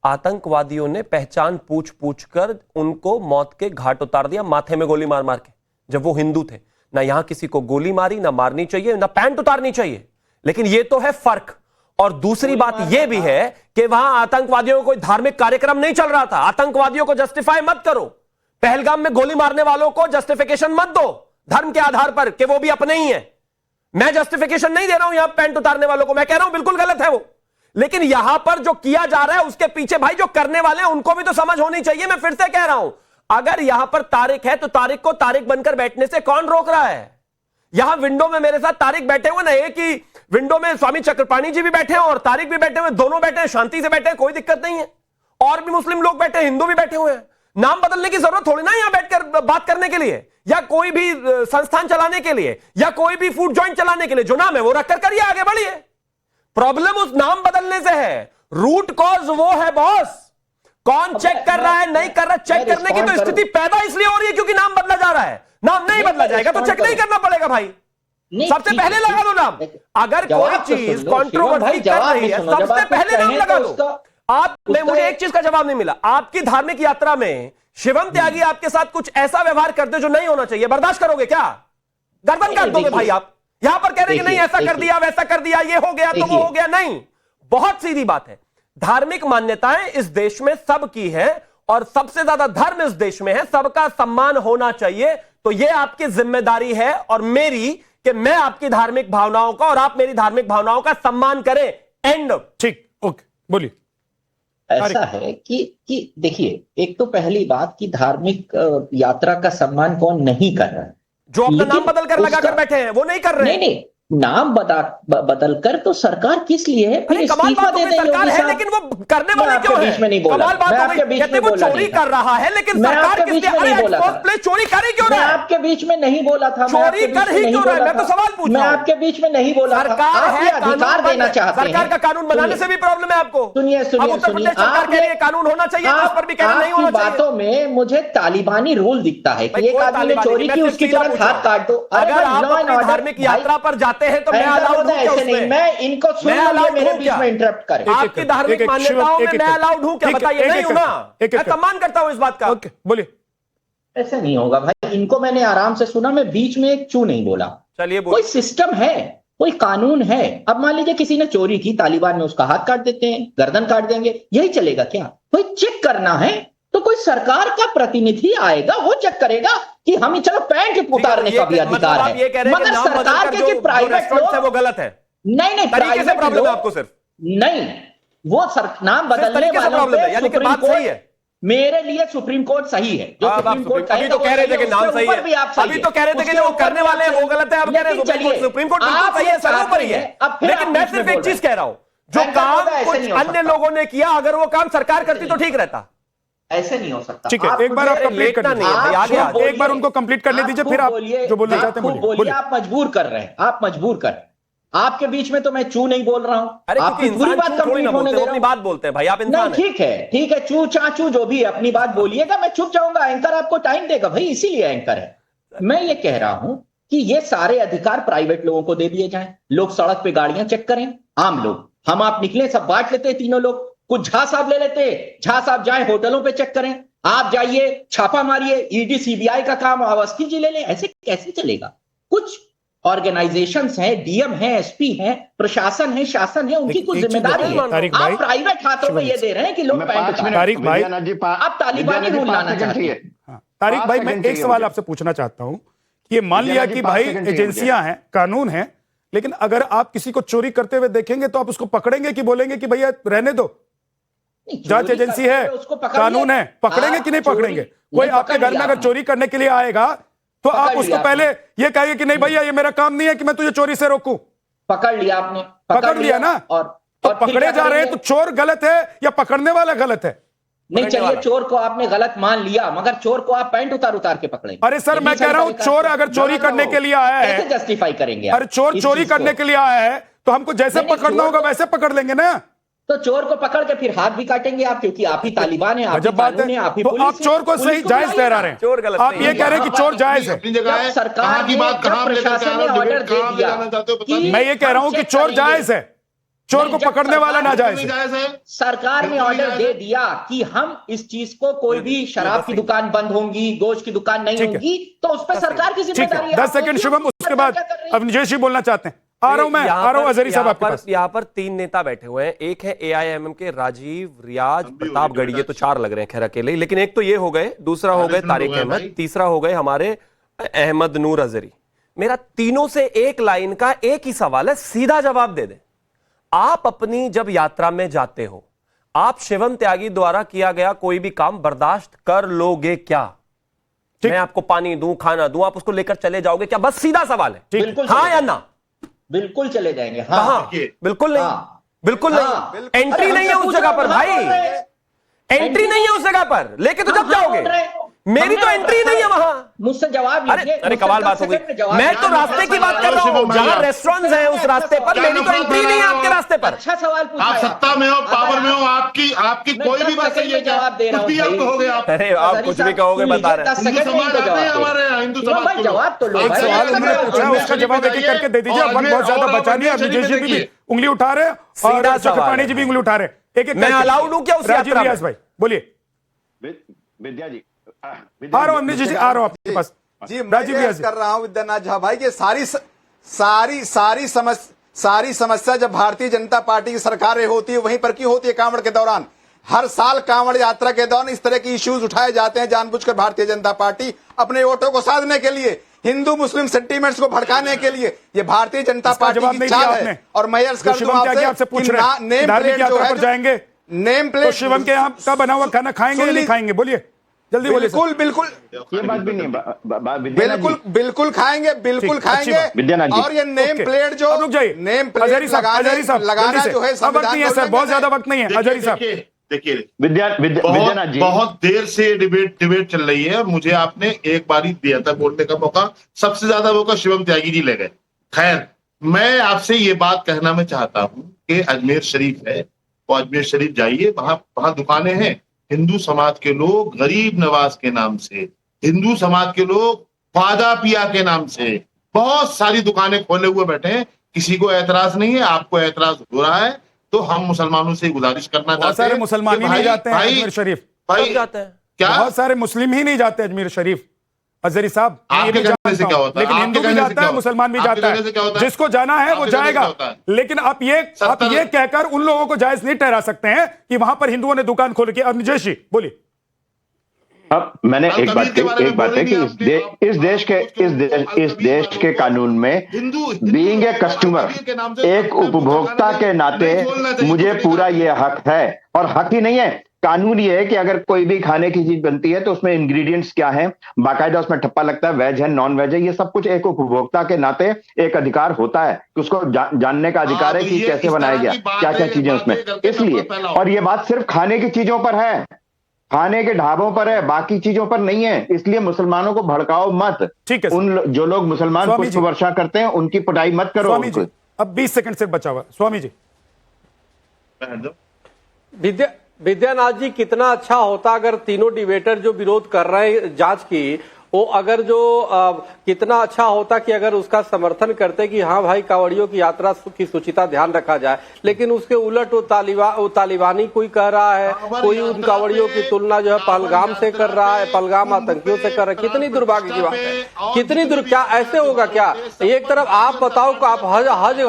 आतंकवादियों ने पहचान पूछ पूछ कर उनको मौत के घाट उतार दिया, माथे में गोली मार मार के, जब वो हिंदू थे। ना यहां किसी को गोली मारी, ना मारनी चाहिए, ना पैंट उतारनी चाहिए, लेकिन ये तो है फर्क। और दूसरी बात यह भी है कि वहां आतंकवादियों को कोई धार्मिक कार्यक्रम नहीं चल रहा था। आतंकवादियों को जस्टिफाई मत करो, पहलगाम में गोली मारने वालों को जस्टिफिकेशन मत दो धर्म के आधार पर कि वो भी अपने ही है। मैं जस्टिफिकेशन नहीं दे रहा हूं यहां पैंट उतारने वालों को, मैं कह रहा हूं बिल्कुल गलत है वो, लेकिन यहां पर जो किया जा रहा है उसके पीछे भाई जो करने वाले हैं उनको भी तो समझ होनी चाहिए। मैं फिर से कह रहा हूं, अगर यहां पर तारिक है तो तारिक को तारिक बनकर बैठने से कौन रोक रहा है? यहां विंडो में मेरे साथ तारिक बैठे हुए ना, एक ही विंडो में स्वामी चक्रपाणी जी भी बैठे हैं और तारिक भी बैठे हुए, दोनों बैठे हैं, शांति से बैठे हैं, कोई दिक्कत नहीं है। और भी मुस्लिम लोग बैठे हैं, हिंदू भी बैठे हुए हैं। नाम बदलने की जरूरत थोड़ी ना यहां बैठकर बात करने के लिए, या कोई भी संस्थान चलाने के लिए, या कोई भी फूड जॉइंट चलाने के लिए। जो नाम है वो रखकर करिए, आगे बढ़िए। प्रॉब्लम उस नाम बदलने से है, रूट कॉज वो है बॉस। कौन चेक कर रहा है, नहीं कर रहा, चेक करने की तो स्थिति पैदा इसलिए हो रही है क्योंकि नाम बदला जा रहा है। नाम नहीं बदला जाएगा तो चेक नहीं करना पड़ेगा भाई, सबसे पहले लगा दो नाम। अगर कोई चीज कंट्रोवर्सी कर रही है, सबसे पहले नाम लगा दो। आप में मुझे एक चीज का जवाब नहीं मिला, आपकी धार्मिक यात्रा में शिवम त्यागी आपके साथ कुछ ऐसा व्यवहार करते जो नहीं होना चाहिए, बर्दाश्त करोगे क्या? गर्दन काट दोगे भाई आप? यहां पर कह रहे हैं कि नहीं ऐसा कर दिया, वैसा कर दिया, ये हो गया तो वो हो गया। नहीं, बहुत सीधी बात है, धार्मिक मान्यताएं इस देश में सब की है और सबसे ज्यादा धर्म इस देश में है, सबका सम्मान होना चाहिए, तो यह आपकी जिम्मेदारी है और मेरी कि मैं आपकी धार्मिक भावनाओं का और आप मेरी धार्मिक भावनाओं का सम्मान करें। एंड। ठीक, ओके, बोलिए। ऐसा है कि देखिए, एक तो पहली बात कि धार्मिक यात्रा का सम्मान कौन नहीं कर रहा है, जो अपना नाम बदल कर लगा कर बैठे हैं वो नहीं कर रहे। नहीं, नाम बदल कर तो सरकार किस लिए है? फिर कमाल इस्तीफा बात दे हो गई, दें सरकार योगी है साहब। लेकिन वो करने वाले क्यों बीच में नहीं बोला, कमाल बात हो गई, कहते वो चोरी कर रहा है लेकिन सरकार किस लिए? अरे प्लेस चोरी कर ही क्यों रहा है? मैं आपके बीच में नहीं बोला था, चोरी कर ही क्यों रहा है? मैं तो सवाल पूछ रहा हूं। मैं आपके बीच में नहीं बोला था। सरकार है, अधिकार देना चाहते हैं। सरकार का कानून बनाने से भी प्रॉब्लम है आपको। सुनिए अब उत्तर प्रदेश सरकार कह रही है कानून होना चाहिए, उस पर भी कह रहे नहीं होना चाहिए। बातों में मुझे तालिबानी रोल दिखता है कि एक आदमी ने चोरी की, उसकी तुरंत हाथ काट दो। अगर आप अपनी धार्मिक यात्रा पर जाते हैं तो मैं अलाउड हूं क्या उसमें? मैं इनको सुन लूं, मेरे बीच में इंटरप्ट करें। आपकी धार्मिक मान्यताओं में मैं अलाउड हूं क्या? बताइए। नहीं हूं ना, मैं सम्मान करता हूं इस बात का। बोलिए। ऐसा नहीं होगा भाई, इनको मैंने आराम से सुना, मैं बीच में एक चू नहीं बोला। चलिए, कोई सिस्टम है, कोई कानून है। अब मान लीजिए किसी ने चोरी की, तालिबान में उसका हाथ काट देते हैं, गर्दन काट देंगे, यही चलेगा क्या? कोई चेक करना है तो कोई सरकार का प्रतिनिधि आएगा, वो चेक करेगा कि हम चलो पैंट उतारने का भी अधिकार है, मगर सरकार के प्राइवेट लोग वो गलत है। नहीं, तरीके से प्रॉब्लम है आपको सिर्फ। नहीं, वो नाम बदलने वालों पे सुप्रीम कोर्ट, मेरे लिए सुप्रीम कोर्ट सही है। जो सुप्रीम कोर्ट अभी तो कह रहे थे कि नाम सही है, अभी तो कह रहे थे कि जो करने वाले हैं वो गलत है, अब कह रहे हैं सुप्रीम कोर्ट बिल्कुल सही है, सब ऊपर ही है। लेकिन मैं सिर्फ एक चीज कह रहा हूं, जो काम कुछ अन्य लोगों ने किया, अगर वो काम सरकार करती तो ठीक रहता। ऐसे नहीं हो सकता। ठीक है, एक बार आप कंप्लीट कर दीजिए, एक बार उनको कंप्लीट करने दीजिए, फिर आप जो बोलना चाहते हैं बोलिए। आप मजबूर कर रहे हैं, आप मजबूर कर रहे हैं। आपके बीच में तो मैं चू नहीं बोल रहा हूं। अरे आपकी पूरी बात कंप्लीट होने दे रहा हूं। अपनी बात बोलते हैं भाई, आप इंसान हैं। ठीक है, चू चाचू जो भी अपनी बात बोलिएगा, मैं चुप जाऊंगा। एंकर आपको टाइम देगा भाई, इसीलिए एंकर है। मैं ये कह रहा हूं कि ये सारे अधिकार प्राइवेट लोगों को दे दिए जाएं। लोग सड़क पे गाड़ियां चेक करें, आम लोग, हम आप निकले सब बांट लेते हैं, तीनों लोग। कुछ झा साहब ले लेते, झा साहब जाए होटलों पे चेक करें, आप जाइए छापा मारिए, ईडी सीबीआई का काम अवस्थी जी ले लें। ऐसे कैसे चलेगा? कुछ ऑर्गेनाइजेशंस हैं, डीएम है, एसपी है, प्रशासन है, शासन है, उनकी कुछ जिम्मेदारी है। आप प्राइवेट हाथों में ये दे रहे हैं कि लोग पैंट तारिक भाई, आप तालिबानी रूल लाना चाहते हैं। तारिक भाई, मैं एक सवाल आपसे पूछना चाहता हूं कि ये मान लिया कि भाई एजेंसियां हैं, कानून है, लेकिन अगर आप किसी को चोरी करते हुए देखेंगे तो आप उसको पकड़ेंगे कि बोलेंगे कि भैया रहने दो? जांच एजेंसी है, कानून है, पकड़ेंगे कि नहीं पकड़ेंगे? कोई आपके घर में अगर चोरी करने के लिए आएगा तो आप उसको पहले ये कहेंगे कि नहीं भैया ये मेरा काम नहीं है कि मैं तुझे चोरी से रोकूं? पकड़ लिया आपने, पकड़ लिया ना, और तो पकड़े जा रहे हैं तो चोर गलत है या पकड़ने वाला गलत है? नहीं, चलिए चोर को आपने गलत मान लिया, मगर चोर को आप पैंट उतार के पकड़ेंगे। अरे सर, मैं कह रहा हूं चोर अगर चोरी करने के लिए आया है, कैसे जस्टिफाई करेंगे? अरे चोर चोरी करने के लिए आया है तो हमको जैसे पकड़ना होगा वैसे पकड़ लेंगे ना। तो चोर को पकड़ के फिर हाथ भी काटेंगे आप, क्योंकि आप ही तालिबान है, आप ही कानून है, आप ही पुलिस है। आप चोर को सही जायज ठहरा रहे हैं, चोर गलत, आप ये कह रहे हैं कि चोर जायज है। सरकार की बात, प्रशासन ने ऑर्डर दे दिया, मैं ये कह रहा हूं कि चोर जायज है, चोर को पकड़ने वाला नाजायज है। सरकार ने ऑर्डर दे दिया कि हम इस चीज को, कोई भी शराब की दुकान बंद होंगी, गोश्त की दुकान नहीं होगी, तो उस पर सरकार की जिम्मेदारी है। 10 सेकंड शुभम, उसके बाद अवनीश जी बोलना चाहते हैं। आ रहा हूं मैं, आ रहा हूं अजहरी साहब आपके पास। यहाँ पर 3 नेता बैठे हुए हैं, एक है एआईएमएम के राजीव रियाज प्रतापगढ़ी, ये तो 4 लग रहे हैं खैर अकेले, लेकिन एक तो ये हो गए, दूसरा हो गए तारिक अहमद, तीसरा हो गए हमारे अहमद नूर अजहरी। मेरा तीनों से एक लाइन का एक ही सवाल है, सीधा जवाब दे दे। आप अपनी जब यात्रा में जाते हो, आप शिवम त्यागी द्वारा किया गया कोई भी काम बर्दाश्त कर लोगे क्या? मैं आपको पानी दूं, खाना दूं, आप उसको लेकर चले जाओगे क्या? बस सीधा सवाल है, हाँ या ना? बिल्कुल चले जाएंगे। हाँ, बिल्कुल नहीं, बिल्कुल नहीं। एंट्री नहीं है उस जगह पर भाई, एंट्री नहीं है उस जगह पर, लेके तो जब जाओगे, मेरी तो एंट्री नहीं है वहां। मुझसे जवाब लीजिए। अरे कमाल बात हो गई, मैं तो रास्ते की बात कर रहा हूँ, जहां रेस्टोरेंट्स हैं उस रास्ते पर, मेरी तो एंट्री नहीं है आपके रास्ते पर। अच्छा सवाल पूछा, आप सत्ता में हो, पावर में हो, आपकी कोई भी बात नहीं है, जवाब दे रहा हूं। आप कहोगे, आप अरे आप कुछ भी कहोगे, बता रहे हैं। हमारे हिंदू समाज जवाब तो लो। एक सवाल उन्होंने पूछा, उसका जवाब एक करके दे दीजिए। वक्त बहुत ज्यादा बचा नहीं है, अवनीश जी भी उंगली उठा रहे और चक्रपाणी जी भी उंगली उठा रहे। एक मैं अलाउड हूं क्या उस यात्रा में? भाई बोलिए। विद्या जी, आ रहा हूं अवनीश जी, आ रहा हूं आपके पास जी। मैं कर रहा हूं विद्यानाथ झा भाई, ये सारी समस्या जब भारतीय जनता पार्टी की सरकारें होती है वहीं पर क्यों होती है? कांवड़ के दौरान हर साल कांवड़ यात्रा के दौरान इस तरह के इश्यूज उठाए जाते हैं जानबूझकर भारतीय जनता पार्टी अपने वोटों को साधने के लिए, हिंदू मुस्लिम सेंटीमेंट्स को भड़काने के लिए। ये भारतीय जनता पार्टी की चाल है। और मैं अर्ज कर दूं आपसे पूछ रहे नेम प्लेट जो है जाएंगे, नेम प्लेट शिवम के यहाँ का बना हुआ खाना खाएंगे या नहीं खाएंगे? बोलिए जल्दी बोलिए। बिल्कुल बिल्कुल ये बात भी नहीं बिल्कुल बिल्कुल खाएंगे, बिल्कुल खाएंगे। और ये नेम प्लेट जो नेम प्लेट लगाना जो है सर, बहुत ज्यादा वक्त नहीं है। हजारी साहब देखिए, विद्यानाथ जी, बहुत देर से डिबेट चल रही है। मुझे आपने एक बार ही दिया था बोलने का मौका, सबसे ज्यादा मौका शिवम त्यागी जी ले गए। खैर, मैं आपसे ये बात कहना मैं चाहता हूं कि अजमेर शरीफ है, तो अजमेर शरीफ जाइए, वहां दुकानें हैं। हिंदू समाज के लोग गरीब नवाज के नाम से, हिंदू समाज के लोग फादा पिया के नाम से बहुत सारी दुकानें खोले हुए बैठे हैं। किसी को ऐतराज नहीं है, आपको ऐतराज हो रहा है तो हम मुसलमानों से गुजारिश करना चाहते हैं। मुसलमान ही नहीं जाते हैं अजमेर शरीफ, भाई जाते हैं क्या? बहुत सारे मुस्लिम ही नहीं जाते अजमेर शरीफ। अजहरी साहब, आपके कहने से क्या होता है? लेकिन हिंदू भी जाता है, मुसलमान भी जाता है। जिसको जाना है वो जाएगा। लेकिन आप ये कहकर उन लोगों को जायज नहीं ठहरा सकते हैं कि वहां पर हिंदुओं ने दुकान खोल के। अब निजेश जी बोलिए। अब मैंने एक बात है कि इस देश के कानून में बीइंग ए कस्टमर, एक उपभोक्ता के नाते मुझे पूरा ये हक है। और हक ही नहीं है, कानून ये है कि अगर कोई भी खाने की चीज बनती है तो उसमें इंग्रेडिएंट्स क्या है, बाकायदा उसमें ठप्पा लगता है, वेज है नॉन वेज है, ये सब कुछ एक उपभोक्ता के नाते एक अधिकार होता है कि उसको जानने का अधिकार है कि कैसे बनाया गया, क्या क्या चीजें उसमें। इसलिए, और ये बात सिर्फ खाने की चीजों पर है, खाने के ढाबों पर है, बाकी चीजों पर नहीं है। इसलिए मुसलमानों को भड़काओ मत। ठीक है, उन जो लोग मुसलमान पुष्प वर्षा करते हैं उनकी पिटाई मत करो। स्वामी जी, अब 20 सेकंड से बचा हुआ। स्वामी जी। विद्यानाथ जी, कितना अच्छा होता अगर तीनों डिबेटर जो विरोध कर रहे हैं जांच की, वो अगर जो कितना अच्छा होता कि अगर उसका समर्थन करते कि हाँ भाई कांवड़ियों की यात्रा की शुचिता ध्यान रखा जाए। लेकिन उसके उलट वो तालिबानी कोई कह रहा है, कोई उन कांवड़ियों की तुलना जो है पहलगाम से कर रहा है, पहलगाम आतंकियों से कर रहा है। कितनी दुर्भाग्य की बात है, कितनी क्या ऐसे होगा क्या? एक तरफ आप बताओ कि आप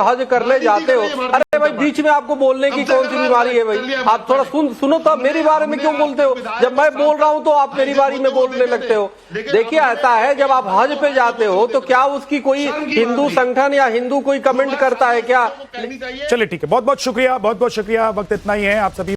हज करने जाते हो, अरे भाई बीच में आपको बोलने की कौन सी बीमारी है भाई? आप थोड़ा सुनो तो, मेरी बारे में क्यों बोलते हो? जब मैं बोल रहा हूं तो आप मेरी बारी में बोलने लगते हो। देखिए, ऐसा है जब आप हज पे जाते हो तो क्या उसकी कोई हिंदू संगठन या हिंदू कोई कमेंट करता है क्या? चलिए ठीक है, बहुत बहुत शुक्रिया, बहुत बहुत शुक्रिया। वक्त इतना ही है। आप सभी